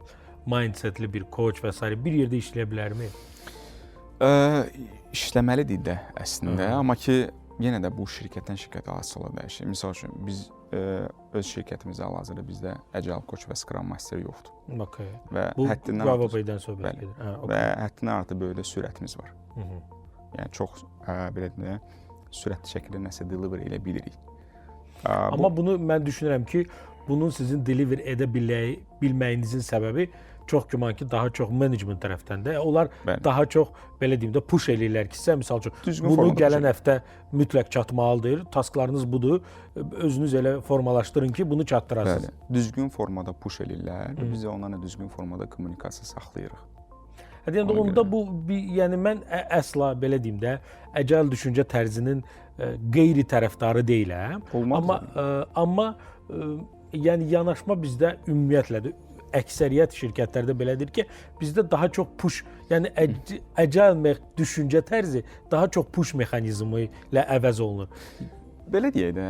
mindsetli bir coach və s. bir yerdə işləyə bilərmi? İşləməlidir də əslində, amma ki, yenə də bu şirkətdən şirkətə asılı dəyişir. Misal üçün, biz öz şirkətimizdə hal-hazırda bizdə Agile Coach və Scrum Master yoxdur. Okay. Və bu həddindən Avropadan söhbət gedir. Və həddindən artıq böyüdə sürətimiz var. Yəni çox belə deyək, sürətli şəkildə nəsə deliver edə bilirik. Amma bunu mən düşünürəm ki, bunun sizin deliver edə bilməyinizin səbəbi çox güman ki, daha çox menecment tərəfdən də onlar Bəli. daha çox belə deyim də push eləyirlər ki, sən məsəl üçün Düzgün bunu formada gələn push həftə mütləq çatmalıdır. Tasklarınız budur. Özünüz elə formalaşdırın ki, bunu çatdırasınız. Bəli, düzgün formada push eləyirlər və biz də onlarla düzgün formada kommunikasiya saxlayırıq. Yəni Ona onda görə. bu yəni mən əsla belə deyim də əcəl düşüncə tərzinin qeyri tərəfdarı deyiləm. Olmaz Amma yəni yanaşma bizdə ümumiyyətlə də əksəriyyət şirkətlərdə belədir ki, bizdə daha çox push, yəni əcəl düşüncə tərzi daha çox push mexanizmi ilə əvəz olunur. Belə deyək də,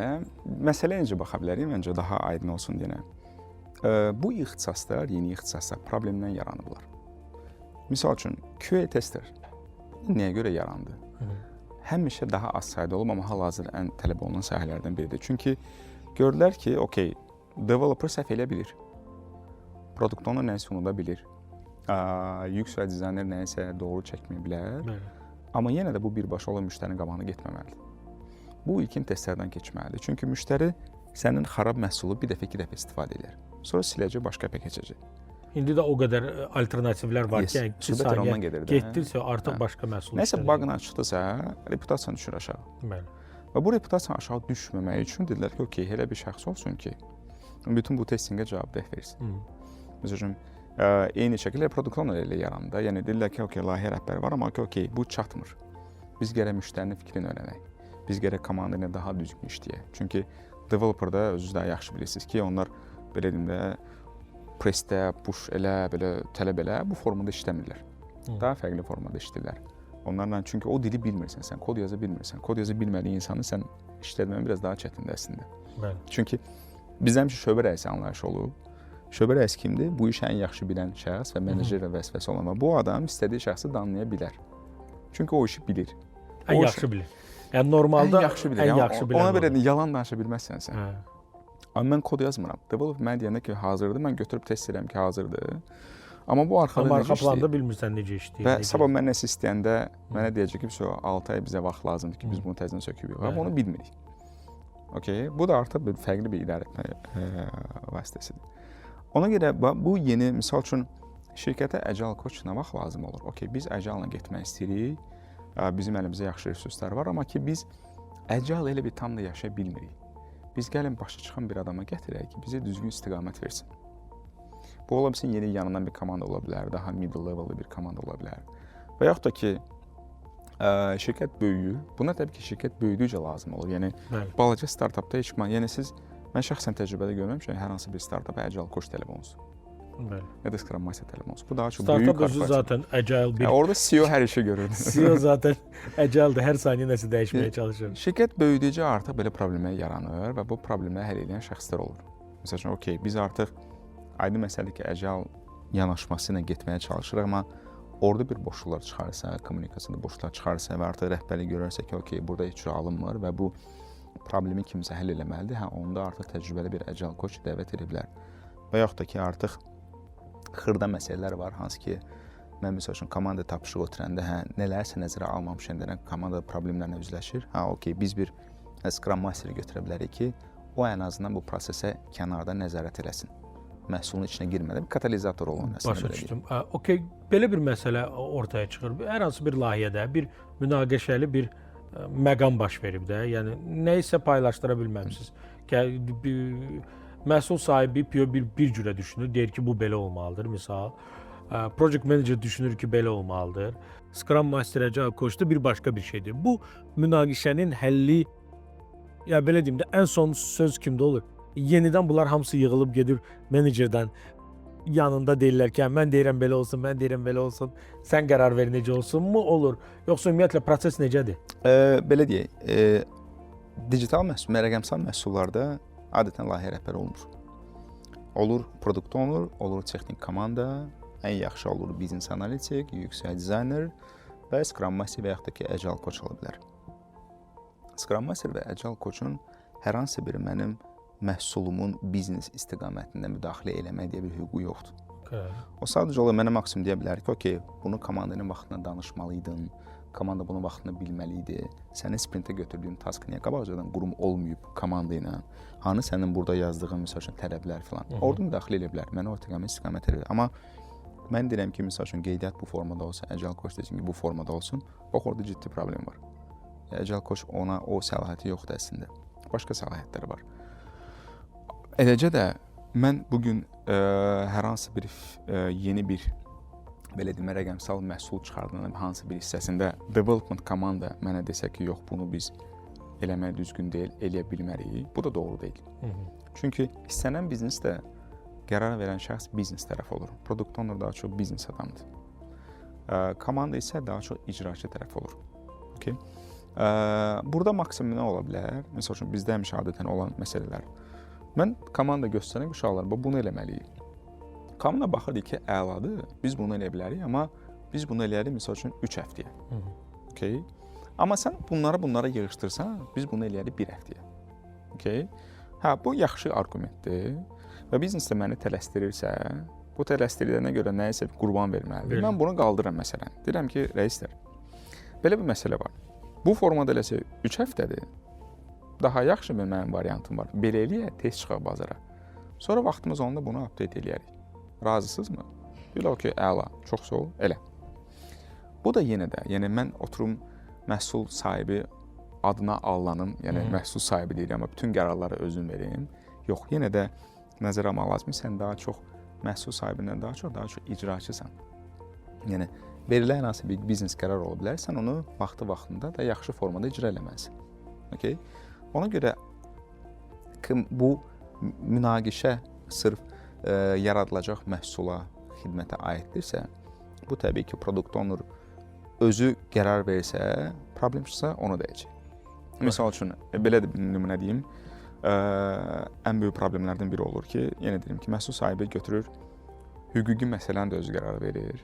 məsələyə necə baxa bilərik, məncə daha aydın olsun deyənə. Bu ixtisaslar, yeni ixtisaslar problemdən yaranıblar. Misal üçün, QA tester nəyə görə yarandı? Həmişə daha az sayda olub, amma hal-hazırda ən tələb olunan sahələrdən biridir. Çünki gördülər ki, okey, developer səhv eləyə bilir. Produkt owner nəyisə unuda bilir. UX və dizayner nəyisə doğru çəkməyə bilər. Bəli. Amma yenə də bu birbaşa olan müştərinin qabağına getməməlidir. Bu ilkin testlərdən keçməlidir. Çünki müştəri sənin xarab məhsulu bir dəfə, iki dəfə istifadə edir. Sonra siləcək, başqa əpə keçəcək. İndi də o qədər alternativlər var ki, yəni 2 söhbət ondan saniyə gedir də. getdirsə artıq başqa məhsul. Nəsə baqla çıxdısa, reputasiyanı düşür aşağı. Bəli. Və bu reputasiya aşağı düşməmək üçün dedilər ki, okey, elə bir şəxs olsun ki, bütün bu testingə cavabdeh versin. Məsələn, eyni şəkildə produkt owner ilə yarandı. Yəni deyirlər ki, okey, layihə rəhbəri var, amma ki, okey, bu çatmır. Biz gərək müştərinin fikrini öyrənək. Biz gərək komanda ilə daha düzgün işləyək. Çünki developerda özünüz daha yaxşı bilirsiniz ki, onlar belə deyim də pressdə, push elə, belə tələb elə bu formada işləmirlər. Daha fərqli formada işləyirlər. Onlarla çünki o dili bilmirsən, sən kod yaza bilmirsən. Kod yaza bilmədiyin insanı sən işlətməyin biraz daha çətindir əslində. Bəli. Çünki bizdə həmişə şöbə rəisi anlayışı olub. Şöbə rəisi kimdir? Bu işi ən yaxşı bilən şəxs və menecer vəzifəsi olan. Bu adam istədiyi şəxsi danlaya bilər. Çünki o işi bilir. Ən yaxşı bilir. Yəni normalda ən yaxşı bilir. Ən yaxşı bilən. Ona belə yalan danışa bilməzsən sən. Hə. Amma mən kod yazmıram. Developer mənə deyəndə ki, hazırdır. Mən götürüb test edirəm ki, hazırdır. Amma bu arxada arxa planda bilmirsən necə işləyir. Və sabah mən nəsə istəyəndə mənə deyəcək ki, 6 ay bizə vaxt lazımdır ki, biz bunu təzədən söküb. Amma onu bilmirik. Okay? Bu da artıq bir fərqli bir idarə etmə vasitəsidir. Ona görə bu yeni, misal üçün şirkətə Agile coach nə vaxt lazım olur? Okay, biz Agile-la getmək istəyirik. Bizim əlimizdə yaxşı resurslar var, amma ki biz Agile elə bir tam da yaşaya bilmirik. Biz gəlin başa çıxan bir adama gətirək ki, bizə düzgün istiqamət versin. Bu ola bilsin yeni yanından bir komanda ola bilər, daha middle level'lı bir komanda ola bilər. Və yaxud da ki şirkət böyüyür. Buna təbii ki şirkət böyüdükcə lazım olur. Yəni balaca startapda heç mən mən şəxsən təcrübədə görməmişəm hər hansı bir startapa Agile coach tələb olunsun. Bəli. Ya da Scrum Master tələb olunsun. Bu daha çox böyük korporasiya. Startup özü zaten Agile bir. Orada CEO hər işi görür. CEO zaten Agile'də hər saniyə nəsə dəyişməyə çalışır. Şirkət böyüdükcə artıq belə problemlər yaranır və bu problemləri həll edən şəxslər olur. Məsələn, okey, biz artıq aydın məsələdir ki, Agile yanaşması ilə getməyə çalışırıq, amma orada bir boşluqlar çıxarsa, kommunikasiyada boşluqlar çıxarsa və artıq rəhbərlik görərsə ki, okey, burada heç cür alınmır və bu problemi kimsə həll eləməlidir, onda artıq təcrübəli bir Agile coach dəvət edə bilər. Və yaxud da ki, artıq xırda məsələlər var, hansı ki, mən məsəl üçün komanda tapşırıq ötürəndə nələrsə nəzərə almamışam deyən komanda problemlərlə üzləşir. Okey, biz bir Scrum Master götürə bilərik ki, o ən azından bu prosesə kənarda nəzarət eləsin. Məhsulun içinə girmədən bir katalizator olun. Başa düşdüm. Okey, belə bir məsələ ortaya çıxır. Hər hansı bir layihədə bir münaqişəli bir məqam baş verib də, yəni nə isə paylaşdıra bilməmisiniz. Məhsul sahibi PO bir cürə düşünür, deyir ki, bu belə olmalıdır. Misal, project manager düşünür ki, belə olmalıdır. Scrum Master Agile coach da bir başqa bir şeydir. Bu münaqişənin həlli, ya belə deyim də, ən son söz kimdə olur? Yenidən bunlar hamısı yığılıb gedir menecerdən yanında deyirlər ki, mən deyirəm belə olsun, mən deyirəm belə olsun, sən qərar ver necə olsun mu olur? Yoxsa ümumiyyətlə proses necədir? Belə deyək, digital məhsul, rəqəmsal məhsullarda adətən layihə rəhbəri olmur. Olur product owner, olur texnik komanda, ən yaxşı olur business analitik, UX designer və Scrum Master və yaxud da ki, Agile coach ola bilər. Scrum Master və Agile coachun hər hansı biri mənim məhsulumun biznes istiqamətində müdaxilə eləmək deyə bir hüququ yoxdur. Okay. O sadəcə olaraq mənə maksimum deyə bilər ki, okey, bunu komandanın vaxtında danışmalıydın, komanda bunu vaxtında bilməli idi. Sənin sprintə götürdüyün task niyə qabaqcadan qurum olmayıb komanda ilə? Hanı sənin burada yazdığın məsəl üçün tələblər filan. Orada müdaxilə edə bilər. Mənə o istiqamət edir. Amma Mən deyirəm ki, misal üçün qeydiyyat bu formada olsa, Agile Coach desin ki, bu formada olsun, bax orada ciddi problem var. Agile Coach ona o səlahiyyəti yoxdur əslində. Başqa səlahiyyətləri var. Eləcə də mən bugün hər hansı bir yeni bir belə demə rəqəmsal məhsul çıxardığının hansı bir hissəsində development komanda mənə desə ki, yox, bunu biz eləmək düzgün deyil, eləyə bilmərik. Bu da doğru deyil. Çünki istənilən biznes də qərar verən şəxs biznes tərəf olur. Product owner daha çox biznes adamdır. Komanda isə daha çox icraçı tərəf olur. Okay? Burada maksimum nə ola bilər? Məsəl üçün bizdə həmişə adətən olan məsələlər. Mən komanda göstərən uşaqlar bunu eləməliyik. Komanda baxır ki, əladır, biz bunu eləyə bilərik, amma biz bunu eləyərik misal üçün 3 həftəyə. Okay? Amma sən bunları yığışdırsan, biz bunu eləyərik 1 həftəyə. Okay? Bu yaxşı argumentdir və biznesdə məni tələsdirirsə, bu tələsdirilənə görə nəyisə qurban verməlidir. Mən bunu qaldırıram məsələn. Deyirəm ki, rəislər, belə bir məsələ var. Bu formada eləsə 3 həftədir. Daha yaxşı bir mənim variantım var. Belə eləyə, tez çıxaq bazara. Sonra vaxtımız onda bunu update eləyərik. Razısınızmı? Deyirlər ki, əla, çox sağ ol, elə. Bu da yenə də, yəni mən oturum məhsul sahibi adına allanım, yəni məhsul sahibi deyirəm, amma bütün qərarları özüm verim. Yox, yenə də nəzərə almaq lazımdır, sən daha çox məhsul sahibindən daha çox icraçısan. Yəni verilən hansı bir biznes qərar ola bilər, sən onu vaxtında da yaxşı formada icra eləməlisən. Okay? Ona görə bu münaqişə sırf yaradılacaq məhsula, xidmətə aiddirsə, bu təbii ki, product owner özü qərar versə, problem çıxsa onu deyəcək. Misal üçün, belə nümunə deyim, ən böyük problemlərdən biri olur ki, yenə deyim ki, məhsul sahibi götürür, hüquqi məsələni də özü qərar verir,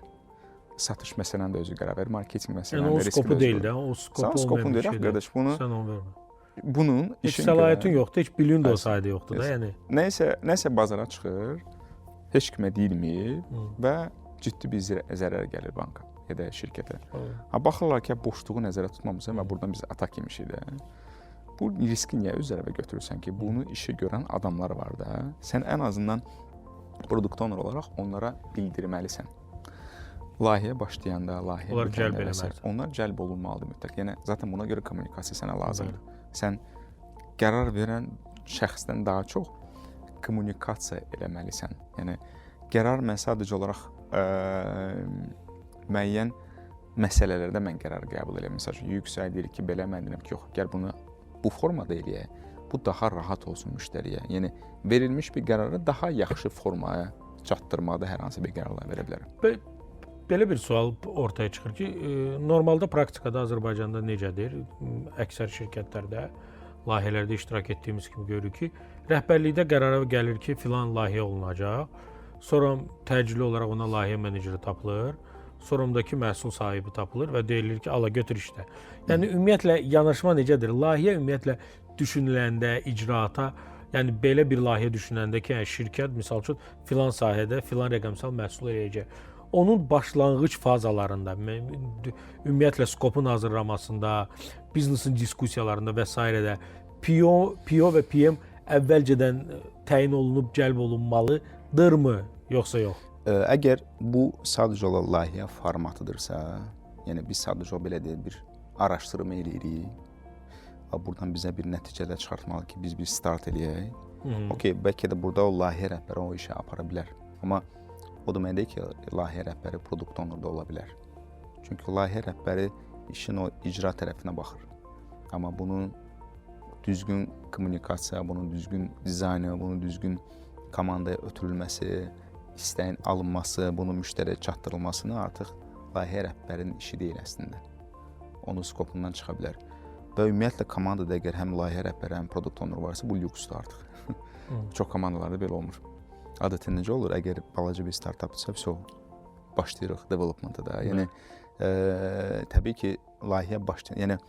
satış məsələni də özü qərar verir, marketinq məsələni də riskli özü. O skopu deyil də, o skopu olmayan bir şeydir. Qardaş, bunu sən onu vermə. Bunun heç səlahiyyətin yoxdur, heç bilin də o sayədə yoxdur da, yəni. Nəsə bazara çıxır, heç kimə deyilməyib və ciddi bir zərər gəlir banka ya da şirkətə. Baxırlar ki, boşluğu nəzərə tutmamısan və buradan biz atak yemişik də. Bu riski niyə öz tərəfə götürürsən ki, bunu işi görən adamlar var da, sən ən azından product owner olaraq onlara bildirməlisən. Layihəyə başlayanda, layihəyə bitəndə onlar cəlb olunmalıdır mütləq. Yəni, zaten buna görə kommunikasiya sənə lazımdır. Sən qərar verən şəxsdən daha çox kommunikasiya eləməlisən. Yəni, qərar mən sadəcə olaraq müəyyən məsələlərdə mən qərar qəbul edirəm. Məsəl üçün, yüksək deyir ki, belə mən deyirəm ki, yox, gəl bunu bu formada eləyək. Bu daha rahat olsun müştəriyə. Yəni, verilmiş bir qərarı daha yaxşı formaya çatdırmada hər hansı bir qərarlar verə bilərəm. Belə bir sual ortaya çıxır ki, normalda praktikada Azərbaycanda necədir? Əksər şirkətlərdə, layihələrdə iştirak etdiyimiz kimi görürük ki, rəhbərlikdə qərara gəlir ki, filan layihə olunacaq. Sonra təcili olaraq ona layihə meneceri tapılır. Sonramdakı məhsul sahibi tapılır və deyilir ki, ala götür işlə. Yəni, ümumiyyətlə, yanaşma necədir? Layihə ümumiyyətlə düşünüləndə, icraata, yəni belə bir layihə düşünəndə ki, şirkət, misal üçün, filan sahədə filan rəqəmsal məhsul eləyəcək. Onun başlanğıc fazalarında, ümumiyyətlə skopun hazırlamasında, biznesin diskussiyalarında və s. də PO və PM əvvəlcədən təyin olunub, cəlb olunmalıdırmı, yoxsa yox? Əgər bu sadəcə olaraq layihə formatıdırsa, yəni biz sadəcə belə deyil bir araşdırma eləyirik və buradan bizə bir nəticələr çıxartmalı ki, biz bir start eləyək. Okey, bəlkə də burada o layihə rəhbəri o işi apara bilər. Amma o demək deyil ki, layihə rəhbəri product owner da ola bilər. Çünki layihə rəhbəri işin o icra tərəfinə baxır. Amma bunun düzgün kommunikasiya, bunun düzgün dizaynı, bunun düzgün komandaya ötürülməsi, istəyin alınması, bunun müştəriyə çatdırılmasını artıq layihə rəhbərinin işi deyil əslində. Onun skopundan çıxa bilər. Və ümumiyyətlə komandada əgər həm layihə rəhbəri, həm product owner varsa, bu lüksdür artıq. Çox komandalarda belə olmur. Adətən necə olur? Əgər balaca bir startupdırsa, başlayırıq developmenta da. Yəni, təbii ki, layihə başlayır. Yəni,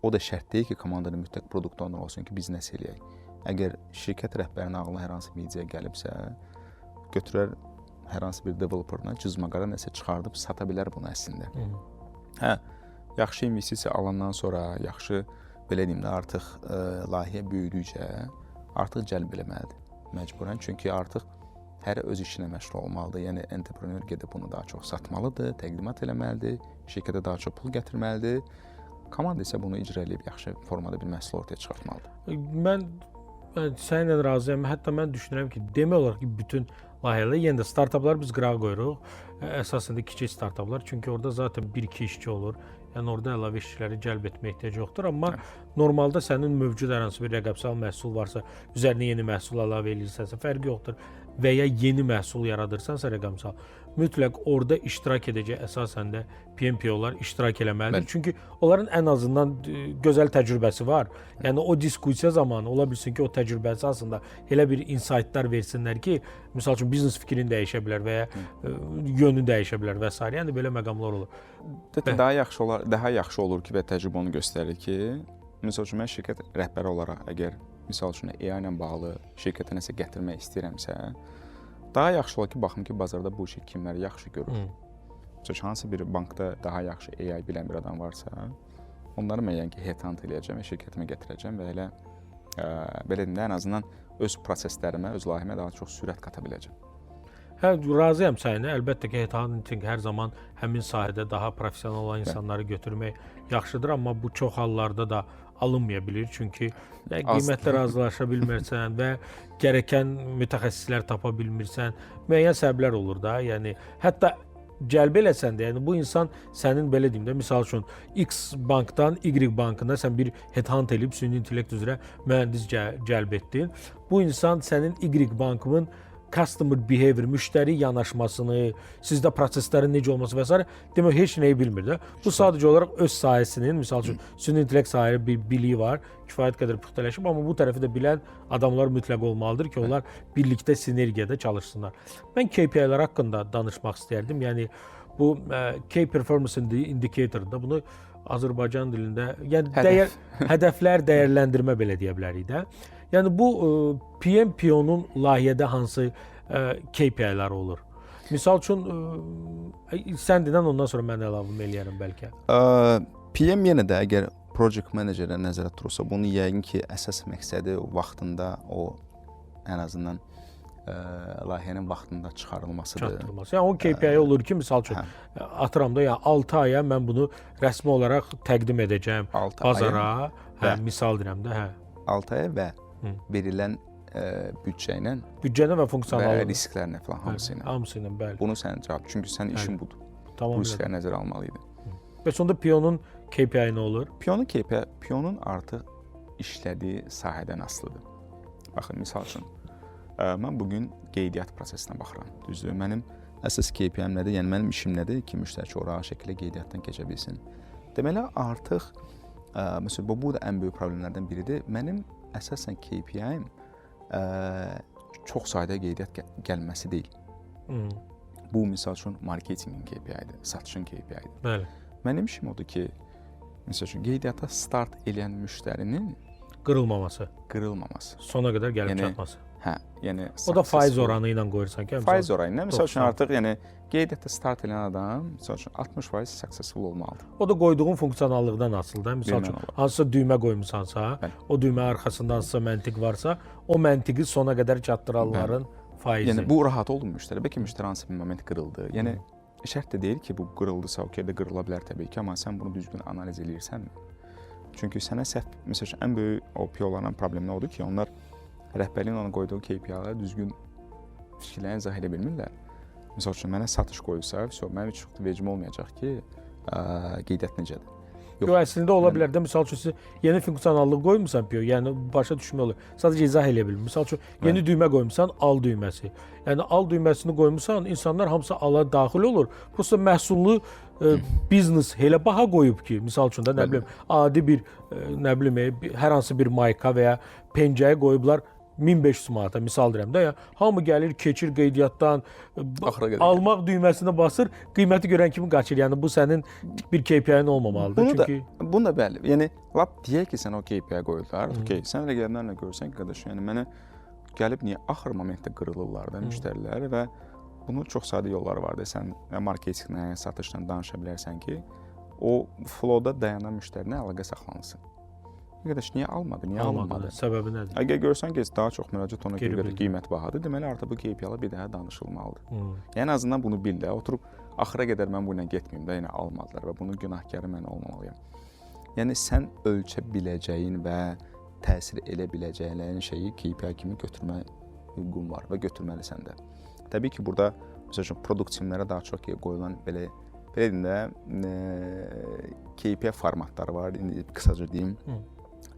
o da şərt deyil ki, komandada mütləq product owner olsun ki, biz nəsə eləyək. Əgər şirkət rəhbərinin ağlına hər hansı bir ideya gəlibsə, götürər hər hansı bir developerına cızmaqara nəsə çıxardıb sata bilər bunu əslində. Yaxşı investisiya alandan sonra, yaxşı, belə deyim də, artıq layihə böyüdükcə artıq cəlb eləməlidir məcburən. Çünki artıq hər öz işinə məşğul olmalıdır. Yəni entrepreneur gedib bunu daha çox satmalıdır, təqdimat eləməlidir, şirkətə daha çox pul gətirməlidir. Komanda isə bunu icra edib yaxşı formada bir məhsul ortaya çıxartmalıdır. Mən səninlə razıyam. Hətta mən düşünürəm ki, demək olar ki, bütün layihələr, yenə də startapları biz qırağa qoyuruq. Əsasında kiçik startaplar, çünki orada zaten 1-2 işçi olur. Yəni orada əlavə işçiləri cəlb etməyə ehtiyac yoxdur, amma normalda sənin mövcud hər hansı bir rəqəmsal məhsul varsa, üzərinə yeni məhsul əlavə edirsənsə, fərqi yoxdur. Və ya yeni məhsul yaradırsansa rəqəmsal, mütləq orada iştirak edəcək əsasən də PMPO-lar iştirak eləməlidir. Çünki onların ən azından gözəl təcrübəsi var. Yəni o diskussiya zamanı ola bilsin ki, o təcrübə əsasında elə bir insightlar versinlər ki, məsəl üçün biznes fikrini dəyişə bilər və ya yönü dəyişə bilər və s. Yəni belə məqamlar olur. Daha yaxşı olur ki, və təcrübə onu göstərir ki, məsəl üçün mən şirkət rəhbəri olaraq əgər misal üçün AI ilə bağlı şirkətə nəsə gətirmək istəyirəmsə, daha yaxşı olar ki, baxım ki, bazarda bu işi kimlər yaxşı görür. Çünki hansı bir bankda daha yaxşı AI bilən bir adam varsa, onları müəyyən ki, headhunt eləyəcəm və şirkətimə gətirəcəm və elə belə deyim də, ən azından öz proseslərimə, öz layihəmə daha çox sürət qata biləcəm. Hə, razıyam səninlə. Əlbəttə ki, headhunting hər zaman həmin sahədə daha professional olan insanları götürmək yaxşıdır, amma bu çox hallarda da alınmaya bilir. Çünki qiymətlə razılaşa bilmirsən və gərəkən mütəxəssislər tapa bilmirsən. Müəyyən səbəblər olur da. Yəni hətta cəlb eləsən də, yəni bu insan sənin belə deyim də, misal üçün X bankdan Y bankına sən bir headhunt elib süni intellekt üzrə mühəndis cəlb etdin. Bu insan sənin Y bankının customer behavior, müştəri yanaşmasını, sizdə proseslərin necə olması və s. demək heç nəyi bilmir də. Bu sadəcə olaraq öz sahəsinin, misal üçün süni intellekt sahəsi bir biliyi var, kifayət qədər puxtaləşib, amma bu tərəfi də bilən adamlar mütləq olmalıdır ki, onlar birlikdə sinergiyada çalışsınlar. Mən KPI-lər haqqında danışmaq istərdim. Yəni bu Key Performance Indicator-da bunu Azərbaycan dilində, yəni hədəflər dəyərləndirmə belə deyə bilərik də. Yəni bu PMPO-nun layihədə hansı KPI-lər olur? Misal üçün sən denən ondan sonra mən əlavə eləyərəm bəlkə. PM yenə də əgər project managerə nəzərdə tutulursa, bunun yəqin ki, əsas məqsədi vaxtında o ən azından layihənin vaxtında çıxarılmasıdır. Çatdırılması. Yəni o KPI olur ki, misal üçün atıram da, yəni 6 aya mən bunu rəsmi olaraq təqdim edəcəm bazara. Hə, misal deyirəm də, hə. 6 aya və verilən büdcə və funksionallığı və risklərlə falan hamısı ilə. Hamısı ilə, bəli. Bunu sən cavab, çünki sənin işin budur. Tamam. Bu riskləri nəzərə almalıydın. Və sonda PO-nun KPI nə olur? PO-nun KPI, PO-nun artıq işlədiyi sahədən asılıdır. Baxın, misal üçün, mən bugün qeydiyyat prosesinə baxıram. Düzdür, mənim əsas KPI-m nədir? Yəni mənim işim nədir ki, müştəri rahat şəkildə qeydiyyatdan keçə bilsin. Deməli, artıq məsələn, bu da ən böyük problemlərdən biridir. Mənim əsasən KPI-m çox sayda qeydiyyat gəlməsi deyil. Bu, misal üçün, marketinqin KPI-dir, satışın KPI-dir. Bəli. Mənim işim odur ki, misal üçün, qeydiyyata start eləyən müştərinin qırılmaması. Sona qədər gəlib çatması. Hə, yəni o da faiz oranı ilə qoyursan ki, faiz oranı ilə məsəl üçün artıq yəni qeydiyyatda start edən adam məsəl üçün 60% successful olmalıdır. O da qoyduğun funksionallıqdan asılıdır. Məsəl üçün hansısa düymə qoymusansa, o düymə arxasında hansısa məntiq varsa, o məntiqi sona qədər çatdıranların faizi. Yəni bu rahat oldu müştəri. Bəlkə müştəri hansı bir moment qırıldı. Yəni şərt də deyil ki, bu qırıldısa, okey də qırıla bilər təbii ki, amma sən bunu düzgün analiz edirsənmi? Çünki sənə səhv, məsəl üçün ən böyük o PO-ların problemi odur ki, onlar rəhbərliyin ona qoyduğu KPI-ləri düzgün fikirlərini izah edə bilmirlər. Məsəl üçün, mənə satış qoyulsa, mənim heç çox vecim olmayacaq ki, qeydiyyat necədir? Yox, əslində ola bilər də, misal üçün, yeni funksionallıq qoymusan PO, yəni başa düşmək olur. Sadəcə izah eləyə bilir. Misal üçün, yeni düymə qoymusan, al düyməsi. Yəni, al düyməsini qoymusan, insanlar hamısı ala daxil olur. Prosta məhsullu biznes elə baha qoyub ki, misal üçün də, nə bilim, adi bir, nə bilim, hər hansı bir mayka və ya pencəyi qoyublar 1500 manata, misal deyirəm də, ya, hamı gəlir, keçir qeydiyyatdan, almaq düyməsinə basır, qiyməti görən kimi qaçır. Yəni, bu sənin bir KPI-in olmamalıdır. Bunu da bəli. Yəni, lap deyək ki, sən o KPI qoyurlar, okey, sən rəqəmlərlə görsən ki, qardaş, yəni mənə gəlib niyə axır momentdə qırılırlar da müştərilər və bunun çox sadə yolları vardır. Sən marketinqlə, satışla danışa bilərsən ki, o flowda dayanan müştərinə əlaqə saxlanılsın. Qardaş, niyə almadı? Niyə alınmadı? Səbəbi nədir? Əgər görsən ki, daha çox müraciət ona Geri görə bildirim. qiymət bahadır, deməli artıq bu KPI-lar bir daha danışılmalıdır. Yəni ən azından bunu bil də, oturub axıra qədər mən bu ilə getməyim də, yenə almadılar və bunun günahkarı mən olmamalıyam. Yəni sən ölçə biləcəyin və təsir elə biləcəyin şeyi KPI kimi götürmə hüququn var və götürməlisən də. Təbii ki, burada məsəl üçün produkt timlərə daha çox qoyulan belə deyim də KPI formatları var. İndi qısaca deyim.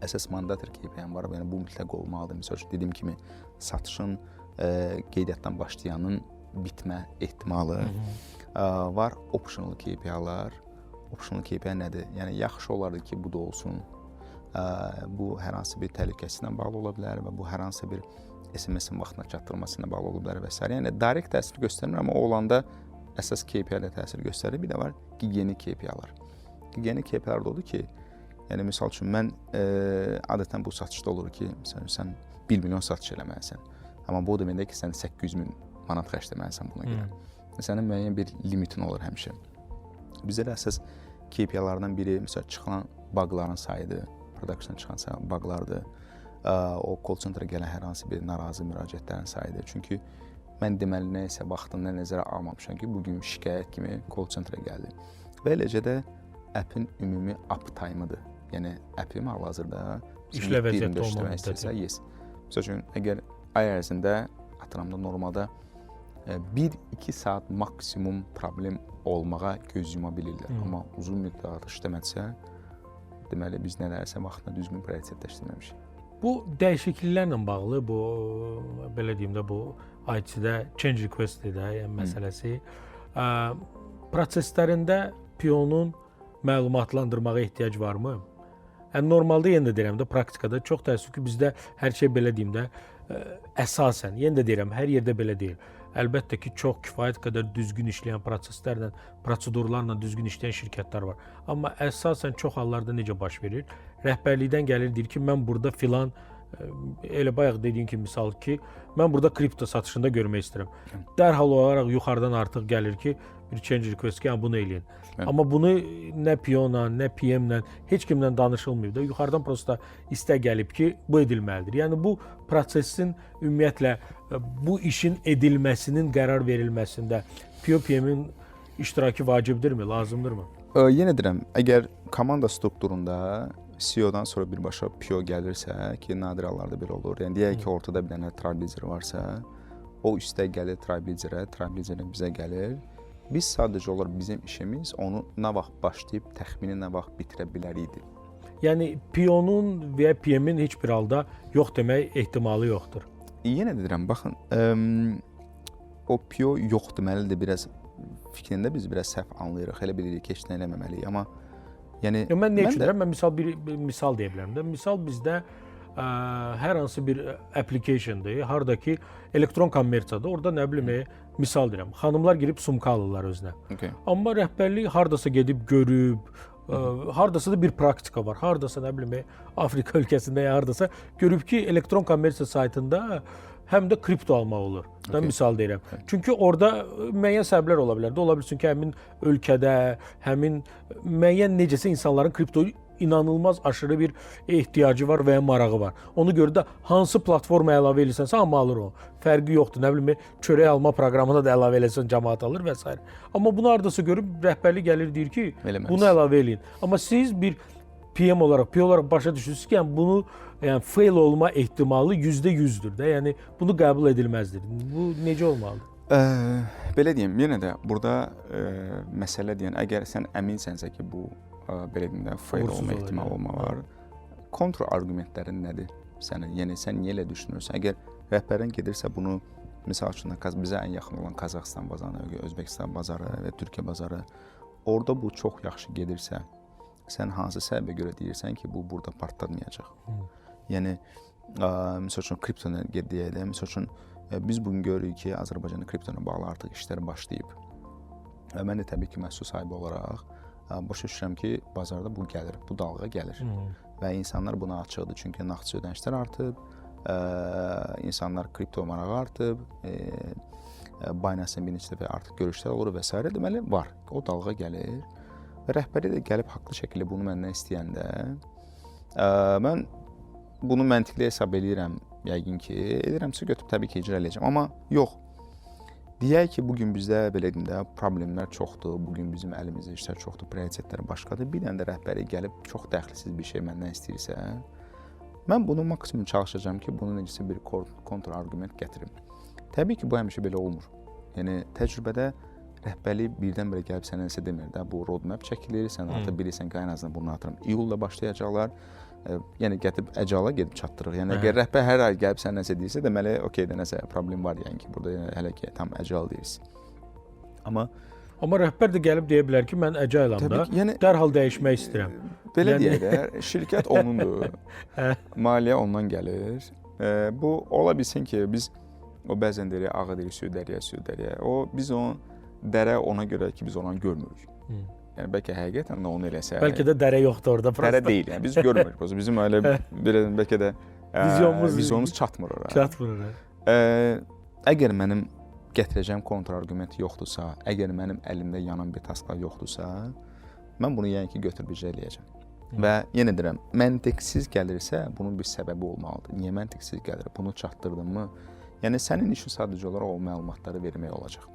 Əsas mandator KPI var. Yəni bu mütləq olmalıdır. Məsəl üçün dediyim kimi satışın qeydiyyatdan başlayanın bitmə ehtimalı var. Optional KPI-lar. Optional KPI nədir? Yəni yaxşı olardı ki, bu da olsun. Bu hər hansı bir təhlükəsizliklə bağlı ola bilər və bu hər hansı bir SMS-in vaxtına çatdırılmasına bağlı ola bilər və s. Yəni direkt təsir göstərmir, amma o olanda əsas KPI-lə təsir göstərir. Bir də var gigiyenik KPI-lar. Gigiyenik KPI-lar da odur ki, yəni misal üçün mən adətən bu satışda olur ki, məsələn sən 1 milyon satış eləməlisən. Amma bu o deməkdir ki, sən 800 min manat xərcləməlisən buna görə. Sənin müəyyən bir limitin olur həmişə. Bizdə də əsas KPI-lardan biri məsələn çıxan baqların sayıdır, production çıxan baqlardır. O call center-ə gələn hər hansı bir narazı müraciətlərin sayıdır. Çünki mən deməli nə isə vaxtında nəzərə almamışam ki, bu gün şikayət kimi call center-ə gəldi. Və eləcə də app'in ümumi uptime-ıdır. Yəni app'im hal-hazırda İşlə vəziyyətdə olmaq istəyirsə, yes. Məsəl üçün, əgər ay ərzində atıramda normalda 1-2 saat maksimum problem olmağa göz yuma bilirlər. Amma uzun müddət işləmədisə, deməli biz nələrsə vaxtında düzgün prioritetləşdirməmişik. Bu dəyişikliklərlə bağlı, bu belə deyim də, bu IT-də change request-dir də, yəni məsələsi. Proseslərində PO-nun məlumatlandırmağa ehtiyac varmı? Yəni normalda yenə də deyirəm də, praktikada çox təəssüf ki, bizdə hər şey belə deyim də, əsasən, yenə də deyirəm, hər yerdə belə deyil. Əlbəttə ki, çox kifayət qədər düzgün işləyən proseslərlə, prosedurlarla düzgün işləyən şirkətlər var. Amma əsasən çox hallarda necə baş verir? Rəhbərlikdən gəlir, deyir ki, mən burada filan, elə bayaq dediyin kimi misal ki, mən burada kripto satışında görmək istəyirəm. Dərhal olaraq yuxarıdan artıq gəlir ki, bir change request ki, bunu eləyin. Amma bunu nə PO-la, nə PM-lə, heç kimlə danışılmıyıb da, yuxarıdan prosta istək gəlib ki, bu edilməlidir. Yəni bu prosesin ümumiyyətlə bu işin edilməsinin qərar verilməsində PO-PM-in iştirakı vacibdirmi, lazımdırmı? Yenə deyirəm, əgər komanda strukturunda CEO-dan sonra birbaşa PO gəlirsə, ki, nadir hallarda belə olur. Yəni deyək ki, ortada bir dənə tribe leader varsa, o üstə gəlir tribe leader bizə gəlir. Biz sadəcə olaraq bizim işimiz onu nə vaxt başlayıb təxmini nə vaxt bitirə bilərikdir. Yəni PO-nun və PM-in heç bir halda yox demək ehtimalı yoxdur. Yenə deyirəm, baxın, o PO yox deməlidir, biraz fikrində biz biraz səhv anlayırıq, elə bilirik ki, heç nə eləməməliyik, amma yəni mən nə üçün deyirəm? Mən bir misal deyə bilərəm də. Misal bizdə hər hansı bir application-dır, hardakı elektron kommersiyadır. Orada nə bilim, misal deyirəm, xanımlar girib sumka alırlar özünə. Okay. Amma rəhbərlik hardasa gedib görüb, hardasa da bir praktika var. Hardasa nə bilim, Afrika ölkəsində ya hardasa görüb ki, elektron kommersiya saytında həm də kripto almaq olur. Da misal deyirəm. Çünki orada müəyyən səbəblər ola bilər. Ola bilsin ki, həmin ölkədə, həmin müəyyən necəsə insanların kriptoyu inanılmaz aşırı bir ehtiyacı var və ya marağı var. Onu görə də hansı platforma əlavə edirsənsə, hamı alır o. Fərqi yoxdur. Nə bilim, çörək alma proqramına da əlavə eləsən, cəmaət alır və s. Amma bunu hardasa görüb rəhbərlik gəlir deyir ki, bunu əlavə eləyin. Amma siz bir PM olaraq, PO olaraq başa düşürsünüz ki, yəni bunu fail olma ehtimalı %100-dür də. Yəni bunu qəbul edilməzdir. Bu necə olmalıdır? Belə deyim, yenə də burada məsələ deyən, əgər sən əminsənsə ki, bu belə deyim də fail olma ehtimalı var. Kontrol arqumentlərin nədir sənin? Yəni sən niyə elə düşünürsən? Əgər rəhbərin gedirsə bunu misal üçün bizə ən yaxın olan Qazaxıstan bazarı, Özbəkistan bazarı və Türkiyə bazarı, orada bu çox yaxşı gedirsə, sən hansı səbəbə görə deyirsən ki, bu burada partlamayacaq? Yəni misal üçün kriptona deyək də, misal üçün biz bugün görürük ki, Azərbaycanın kriptona bağlı artıq işlər başlayıb. Və mən də təbii ki, məhsul sahibi olaraq başa düşürəm ki, bazarda bu gəlir, bu dalğa gəlir. Və insanlar buna açıqdır, çünki nağdsız ödənişlər artıb, insanlar kripto marağı artıb, Binance-ın bir neçə dəfə artıq görüşlər olur və s. Deməli, var, o dalğa gəlir. Və rəhbəri də gəlib haqlı şəkildə bunu məndən istəyəndə, Mən bunu məntiqli hesab edirəm, yəqin ki, edirəmsə götürüb təbii ki, icra eləyəcəm. Amma yox. Deyək ki, bugün bizdə belə deyim də problemlər çoxdur. Bugün bizim əlimizdə işlər çoxdur, prioritetlər başqadır. Bir dənə də rəhbəri gəlib çox dəxilsiz bir şey məndən istəyirsə, mən bunu maksimum çalışacağam ki, bunun necəsə bir kontra arqument gətirim. Təbii ki, bu həmişə belə olmur. Yəni təcrübədə rəhbərlik birdən-birə gəlib sənə nəsə demir də, bu roadmap çəkilir, sən artıq bilirsən ki, ən azından bunu atıram. İyulda başlayacaqlar. Yəni gəlib əcala gedib çatdırıq. Yəni əgər rəhbər hər ay gəlib sənə nəsə deyirsə, deməli okeydə nəsə problem var yəni ki, burada yəni, hələ ki tam əcal deyirsən. Amma rəhbər də gəlib deyə bilər ki, mən əcalam da, yəni, dərhal dəyişmək istəyirəm. Belə yəni... deyək də, şirkət onundur. Maliyyə ondan gəlir. Bu ola bilsin ki, biz o bəzən deyirik ağa deyirik, süd dəriyə. Biz o dərə ona görə ki, biz onu görmürük. Yəni bəlkə həqiqətən də onu eləsə. Bəlkə də dərə yoxdur orada. Dərə deyil, yəni biz görmürük. Bizim elə bəlkə də vizyonumuz çatmır ora. Çatmır. Əgər mənim gətirəcəyim kontrargument yoxdursa, əgər mənim əlimdə yanan bir tasklar yoxdursa, mən bunu yəni ki götürüb icra eləyəcəm. Və yenə deyirəm, məntiqsiz gəlirsə, bunun bir səbəbi olmalıdır. Niyə məntiqsiz gəlir? Bunu çatdırdınmı? Yəni sənin işin sadəcə olaraq o məlumatları vermək olacaq.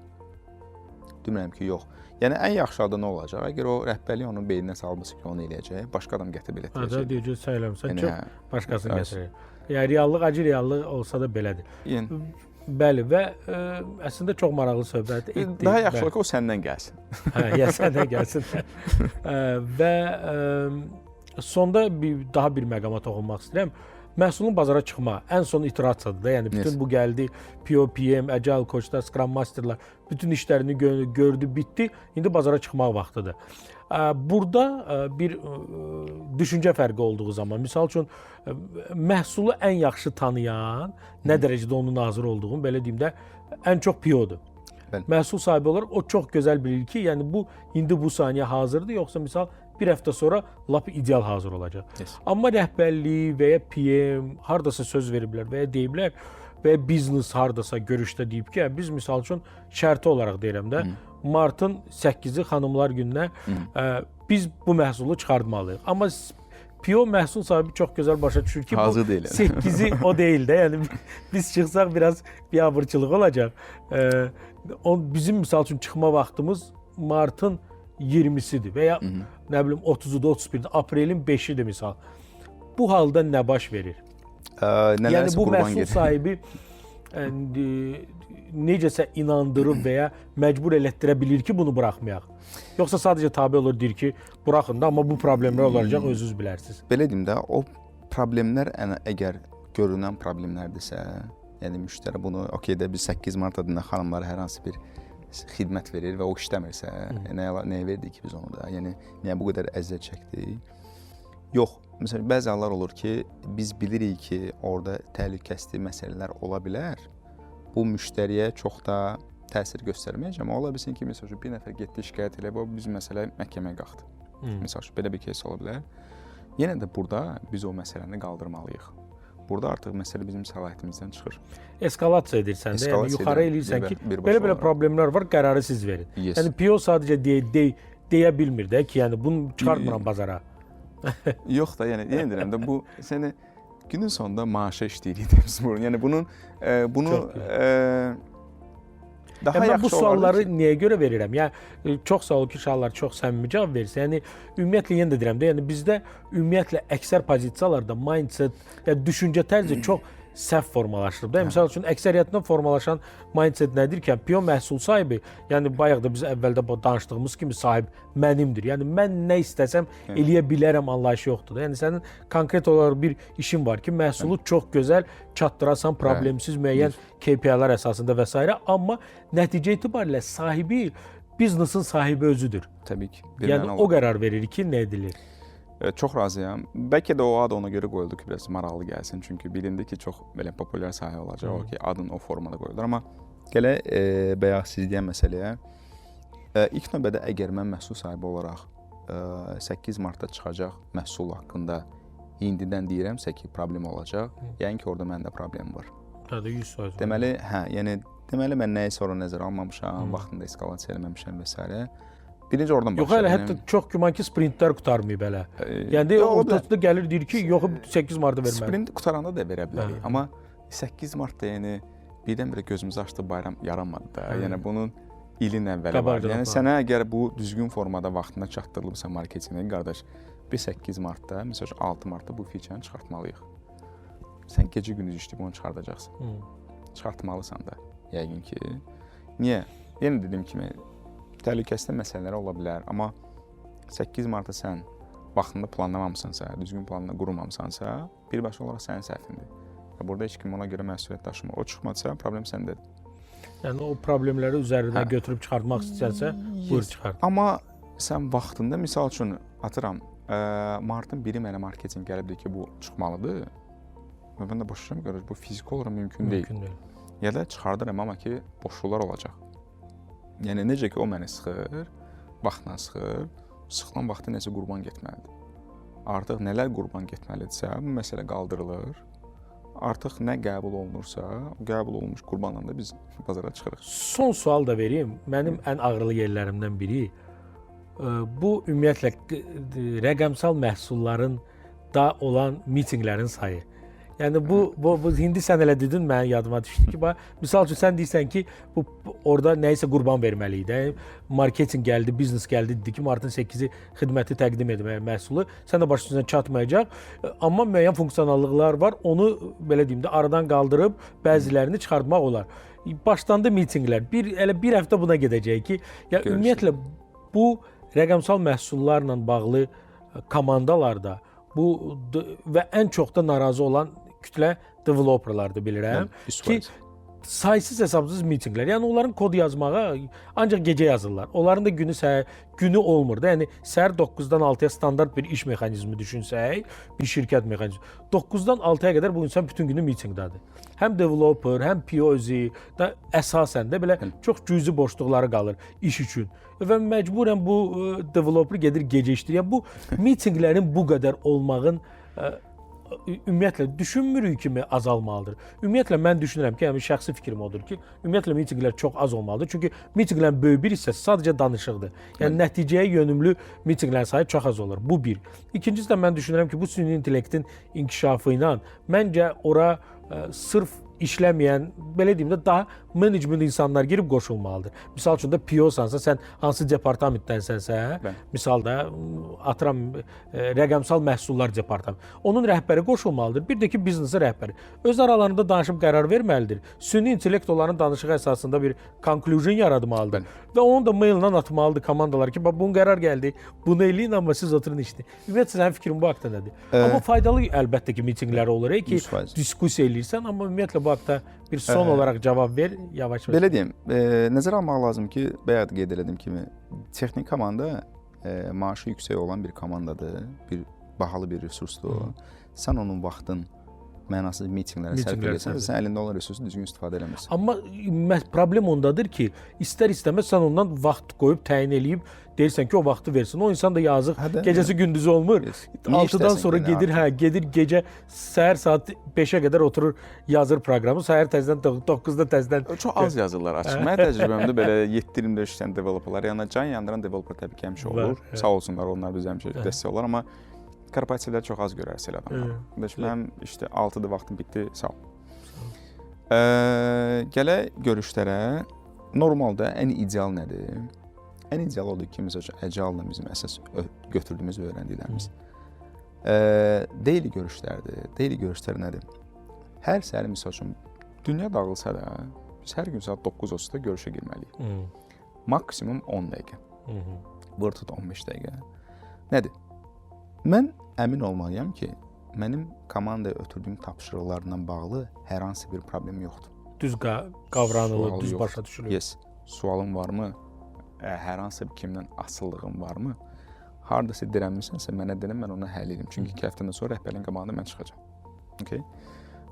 Demirəm ki, yox. Yəni ən yaxşı halda nə olacaq? Əgər o rəhbərlik onun beyninə salmışsa ki, onu eləyəcək, başqa adam gətirib elətdirəcək. Hə, deyəcək, sayılamsan, çox başqasını gətirir. Yəni reallıq, acı reallıq olsa da belədir. Yəni bəli və əslində çox maraqlı söhbət etdik. Daha yaxşı ki, o səndən gəlsin. Hə, ya səndən gəlsin. Və sonda daha bir məqama toxunmaq istəyirəm. Məhsulun bazara çıxma ən son iterasiyadır da. Yəni bütün bu gəldi, PO, PM, Agile coachlar, Scrum Masterlar bütün işlərini gördü, bitdi. İndi bazara çıxmaq vaxtıdır. Burada bir düşüncə fərqi olduğu zaman, misal üçün məhsulu ən yaxşı tanıyan, nə dərəcədə onun hazır olduğunu belə deyim də, ən çox PO-dur. Məhsul sahibi olaraq o çox gözəl bilir ki, yəni bu indi bu saniyə hazırdır, yoxsa misal bir həftə sonra lap ideal hazır olacaq. Yes. Amma rəhbərlik və ya PM hardasa söz veriblər və ya deyiblər və ya biznes hardasa görüşdə deyib ki, biz misal üçün şərti olaraq deyirəm də, martın 8-i xanımlar gününə biz bu məhsulu çıxartmalıyıq. Amma PO məhsul sahibi çox gözəl başa düşür ki, bu 8-i o deyil də, yəni biz çıxsaq biraz biabırçılıq olacaq. Bizim misal üçün çıxma vaxtımız martın 20-sidir və ya nə bilim 30-da, 31-də, aprelin 5-idir misal. Bu halda nə baş verir? Yəni bu məhsul sahibi necəsə inandırır və ya məcbur elətdirə bilir ki, bunu buraxmayaq. Yoxsa sadəcə tabe olur, deyir ki, buraxın da, amma bu problemlər olacaq, özünüz bilərsiniz. Belə deyim də, o problemlər əgər görünən problemlərdirsə, yəni müştəri bunu, okeydə biz 8 mart adında xanımlara hər hansı bir xidmət verir və o işləmirsə, nəyə verdik ki biz onu da? Yəni, niyə bu qədər əziyyət çəkdik? Yox. Məsələn, bəzi hallar olur ki, biz bilirik ki, orada təhlükəsizlik məsələlər ola bilər. Bu müştəriyə çox da təsir göstərməyəcək, amma ola bilsin ki, məsəl üçün, bir nəfər getdi şikayət elə, biz məsələ məhkəməyə qalxdı. Məsəl üçün, belə bir kes ola bilər. Yenə də burada biz o məsələni qaldırmalıyıq. Burada artıq məsələ bizim səlahiyyətimizdən çıxır. Eskalasiya edirsən də, yəni yuxarı eləyirsən ki, belə-belə problemlər var, qərarı siz verin. Yəni PO sadəcə deyə bilmir də ki, yəni bunu çıxartmıram bazara. Yox da, yəni yenə deyirəm də, bu səni günün sonunda maaşa işləyirik biz bunu. Yəni bunu daha yaxşı bu sualları niyə görə verirəm? Yəni çox sağ ol ki, şahlar çox səmimi cavab verirsə. Yəni ümumiyyətlə yenə də deyirəm də, yəni bizdə ümumiyyətlə əksər pozisiyalarda mindset, yəni düşüncə tərzi çox səhv formalaşdırıb da. Məsəl üçün əksəriyyətində formalaşan mindset nədir ki, PO məhsul sahibi, yəni bayaq da biz əvvəldə danışdığımız kimi sahib mənimdir. Yəni mən nə istəsəm eləyə bilərəm anlayışı yoxdur da. Yəni sənin konkret olaraq bir işin var ki, məhsulu çox gözəl çatdırasan, problemsiz müəyyən KPI-lər əsasında və s. Amma nəticə etibarilə sahibi biznesin sahibi özüdür. Təbii ki. Yəni o qərar verir ki, nə edilir. Çox razıyam. Bəlkə də o ad ona görə qoyuldu ki, biraz maraqlı gəlsin. Çünki bilindi ki, çox belə populyar sahə olacaq. O ki, adın o formada qoyulur. Amma gələk bayaq siz deyən məsələyə. İlk növbədə əgər mən məhsul sahibi olaraq 8 martda çıxacaq məhsul haqqında indidən deyirəmsə ki, problem olacaq, yəni ki, orada məndə problem var. Hədə 100%. Deməli, yəni deməli mən nəyisə ora nəzərə almamışam, vaxtında eskalasiya eləməmişəm və s. Birinci oradan Yox, başlayaq. hələ hətta çox güman ki, sprintlər qutarmayıb hələ. Yəni ola bilər. ortasında gəlir deyir ki, yox 8 martda verməli. Sprint qutaranda da verə bilərik. Hə. Amma 8 martda yəni birdən-birə gözümüzü açdı bayram yaranmadı da. Hə. Yəni bunun ilin əvvəli var. Qabaqcadan Yəni var. sənə əgər bu düzgün formada vaxtında çatdırılıbsa marketinqin qardaş, biz 8 martda, məsəl üçün 6 martda bu feature-ni çıxartmalıyıq. Sən gecə gündüz işləyib onu çıxardacaqsan. Çıxartmalısan da yəqin ki. Niyə? Yenə dediyim kimi təhlükəsizlik məsələləri ola bilər, amma 8 martda sən vaxtında planlamamısansa, düzgün planla qurmamısansa, birbaşa olaraq sənin səhvindir. Və burada heç kim ona görə məsuliyyət daşımır. O çıxmadısa, problem səndədir. Yəni o problemləri üzərindən götürüb çıxartmaq istəyirsə, buyur çıxart. Amma sən vaxtında, misal üçün, atıram, martın 1-i mənə marketinq gəlibdir ki, bu çıxmalıdır. Və mən də başlayıram görürəm, bu fiziki olaraq mümkün deyil. Ya da çıxardıram, amma ki, boşluqlar olacaq. Yəni, necə ki, o məni sıxır, vaxtla sıxır, sıxılan vaxtda nəsə qurban getməlidir. Artıq nələr qurban getməlidirsə, bu məsələ qaldırılır. Artıq nə qəbul olunursa, qəbul olunmuş qurbanla da biz bazara çıxırıq. Son sual da vereyim. Mənim ən ağrılı yerlərimdən biri bu ümumiyyətlə rəqəmsal məhsulların da olan mitinqlərin sayı. Yəni bu indi sən elə dedin, mənim yadıma düşdü ki, misal üçün sən deyirsən ki, orada nəyisə qurban verməliyik. Marketinq gəldi, biznes gəldi, dedi ki, martın 8-i xidməti təqdim etməyə məhsulu. Sən də başa düşürsən çatmayacaq, amma müəyyən funksionallıqlar var. Onu belə deyim də aradan qaldırıb bəzilərini çıxartmaq olar. Başlandı mitinqlər. Elə bir həftə buna gedəcək ki, ya ümumiyyətlə bu rəqəmsal məhsullarla bağlı komandalarda və ən çox da narazı olan kütlə developerlardır bilirəm ki, saysız hesabsız mitinqlər. Yəni onların kod yazmağa ancaq gecə yazırlar. Onların da günü olmur da. Yəni səhər 9-dan 6-ya standart bir iş mexanizmi düşünsək, bir şirkət mexanizmi. 9-dan 6-ya qədər bu insan bütün günü mitinqdadır. Həm developer, həm PO özü da əsasən də belə çox cüzi boşluqları qalır iş üçün. Və məcburən bu developer gedir gecə işləyir. Yəni bu mitinqlərin bu qədər olmağın ümumiyyətlə düşünmürük kimi azalmalıdır. Ümumiyyətlə mən düşünürəm ki, yəni şəxsi fikrim odur ki, ümumiyyətlə mitinqlər çox az olmalıdır. Çünki mitinqlərin böyük bir hissəsi sadəcə danışıqdır. Yəni nəticəyə yönümlü mitinqlərin sayı çox az olur. Bu bir. İkincisi də mən düşünürəm ki, bu süni intellektin inkişafı ilə məncə ora sırf işləməyən, belə deyim də, daha menecment insanlar girib qoşulmalıdır. Misal üçün də PO-sansa, sən hansı departamentdənsənsə, misal da atıram rəqəmsal məhsullar departamenti. Onun rəhbəri qoşulmalıdır. Bir də ki, biznesin rəhbəri. Öz aralarında danışıb qərar verməlidir. Süni intellekt onların danışığı əsasında bir conclusion yaratmalıdır. Və onu da maillə atmalıdır komandalar ki, bunun qərar gəldi, bunu eləyin, amma siz oturun işləyin. Ümumiyyətlə, sənin fikrin bu haqda nədir? Amma faydalı əlbəttə ki, mitinqlər olur ki, diskusiya eləyirsən, amma ümumiyyətlə bu haqda bir son olaraq cavab ver, yavaş-yavaş. Belə deyim, nəzərə almaq lazım ki, bayaq qeyd etdiyim kimi, texnik komanda maaşı yüksək olan bir komandadır, bir bahalı bir resursdur. Sən onun vaxtın mənasız mitinqlərə sərf edirsən, sən əlində olan resursu düzgün istifadə eləmirsən. Amma problem ondadır ki, istər-istəməz sən ondan vaxt qoyub, təyin eləyib, deyirsən ki, o vaxtı versin. O insan da yazıq, gecəsi gündüzü olmur. 6-dan sonra gedir gecə səhər saat 5-ə qədər oturur, yazır proqramı. Səhər təzədən 9-da təzədən. Çox az yazırlar açıq. Mənim təcrübəmdə belə 7-24 işləyən developerlar, yəni can yandıran developer təbii ki, həmişə olur. Sağ olsunlar, onlar bizə həmişə dəstək olar, amma korporativlər çox az görərsə elə adamlar. Mənim işte 6-da vaxtım bitdi, sağ ol. Gələk görüşlərə. Normalda ən ideal nədir? Ən ideal odur ki, məsələn, Agile-la bizim əsas götürdüyümüz və öyrəndiklərimiz. Daily görüşlərdir. Daily görüşlər nədir? Hər səhər, məsəl üçün, dünya dağılsa da, biz hər gün saat 9:30-da görüşə girməliyik. Maksimum 10 dəqiqə. Vur tut 15 dəqiqə. Nədir? Mən əmin olmalıyam ki, mənim komandaya ötürdüyüm tapşırıqlarla bağlı hər hansı bir problem yoxdur. Düz qavranılır, düz başa düşülür. Yes. Sualın varmı? Hər hansı bir kimdən asıllığın varmı? Hardasa dirənmisənsə mənə denən, mən onu həll edim. Çünki 2 həftədən sonra rəhbərliyin qabağında mən çıxacağam. Okay?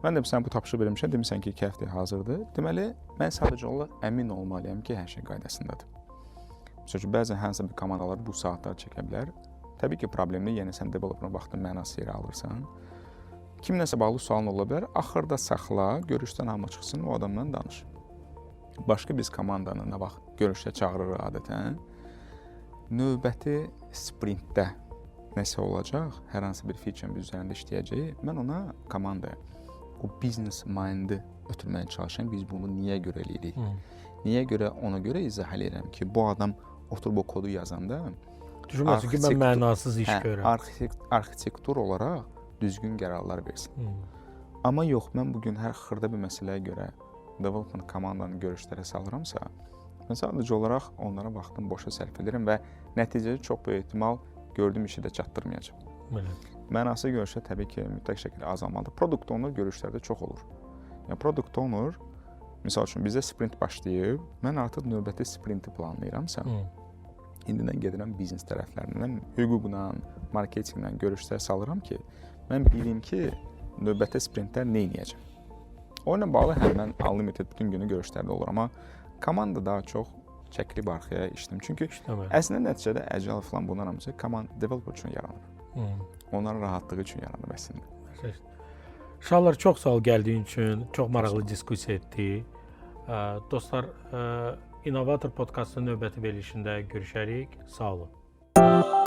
Mən də sən bu tapşırığı vermişəm, demirsən ki, 2 həftəyə hazırdır. Deməli, mən sadəcə olaraq əmin olmalıyam ki, hər şey qaydasındadır. Çünki bəzən hansısa bir komandalar bu saatlar çəkə bilər. Təbii ki, problemli, yəni sən developerin vaxtın mənası yerə alırsan. Kimləsə bağlı sualın ola bilər, axırda saxla, görüşdən hamı çıxsın, o adamla danış. Başqa biz komandanı nə vaxt görüşə çağırırıq adətən. növbəti sprintdə nəsə olacaq, hər hansı bir feature-ın üzərində işləyəcəyi, mən ona komandaya o business mind-ı ötürməyə çalışıram. Biz bunu niyə görə eləyirik? Niyə görə? Ona görə izah edirəm ki, bu adam oturub o kodu yazanda Düşünməsin ki, mən mənasız iş görürəm. Arxitektur olaraq düzgün qərarlar versin. Amma yox, mən bugün hər xırda bir məsələyə görə development komandanın görüşlərə salıramsa, mən sadəcə olaraq onlara vaxtımı boşa sərf edirəm və nəticədə çox böyük ehtimal gördüyüm işi də çatdırmayacaq. Mənası görüşdə təbii ki, mütləq şəkildə azalmalıdır. Product owner görüşlərdə çox olur. Yəni product owner, misal üçün bizdə sprint başlayıb, mən artıq növbəti sprinti planlayıramsa, indidən gedirəm biznes tərəflərindən, hüquqla, marketinqlə görüşlər salıram ki, mən bilim ki, növbəti sprintlər nə edəcəm. O ilə bağlı həm mən unlimited bütün günü görüşlərdə olur, amma komanda daha çox çəkilib arxaya işləyir. Çünki əslində nəticədə agile falan bunlar hamısı komanda developer üçün yaranır. Onların rahatlığı üçün yaranır əslində. Şahlar, çox sağ ol gəldiyin üçün, çox maraqlı diskussiya etdik. Dostlar, İnnovator podkastının növbəti verilişində görüşərik. Sağ olun.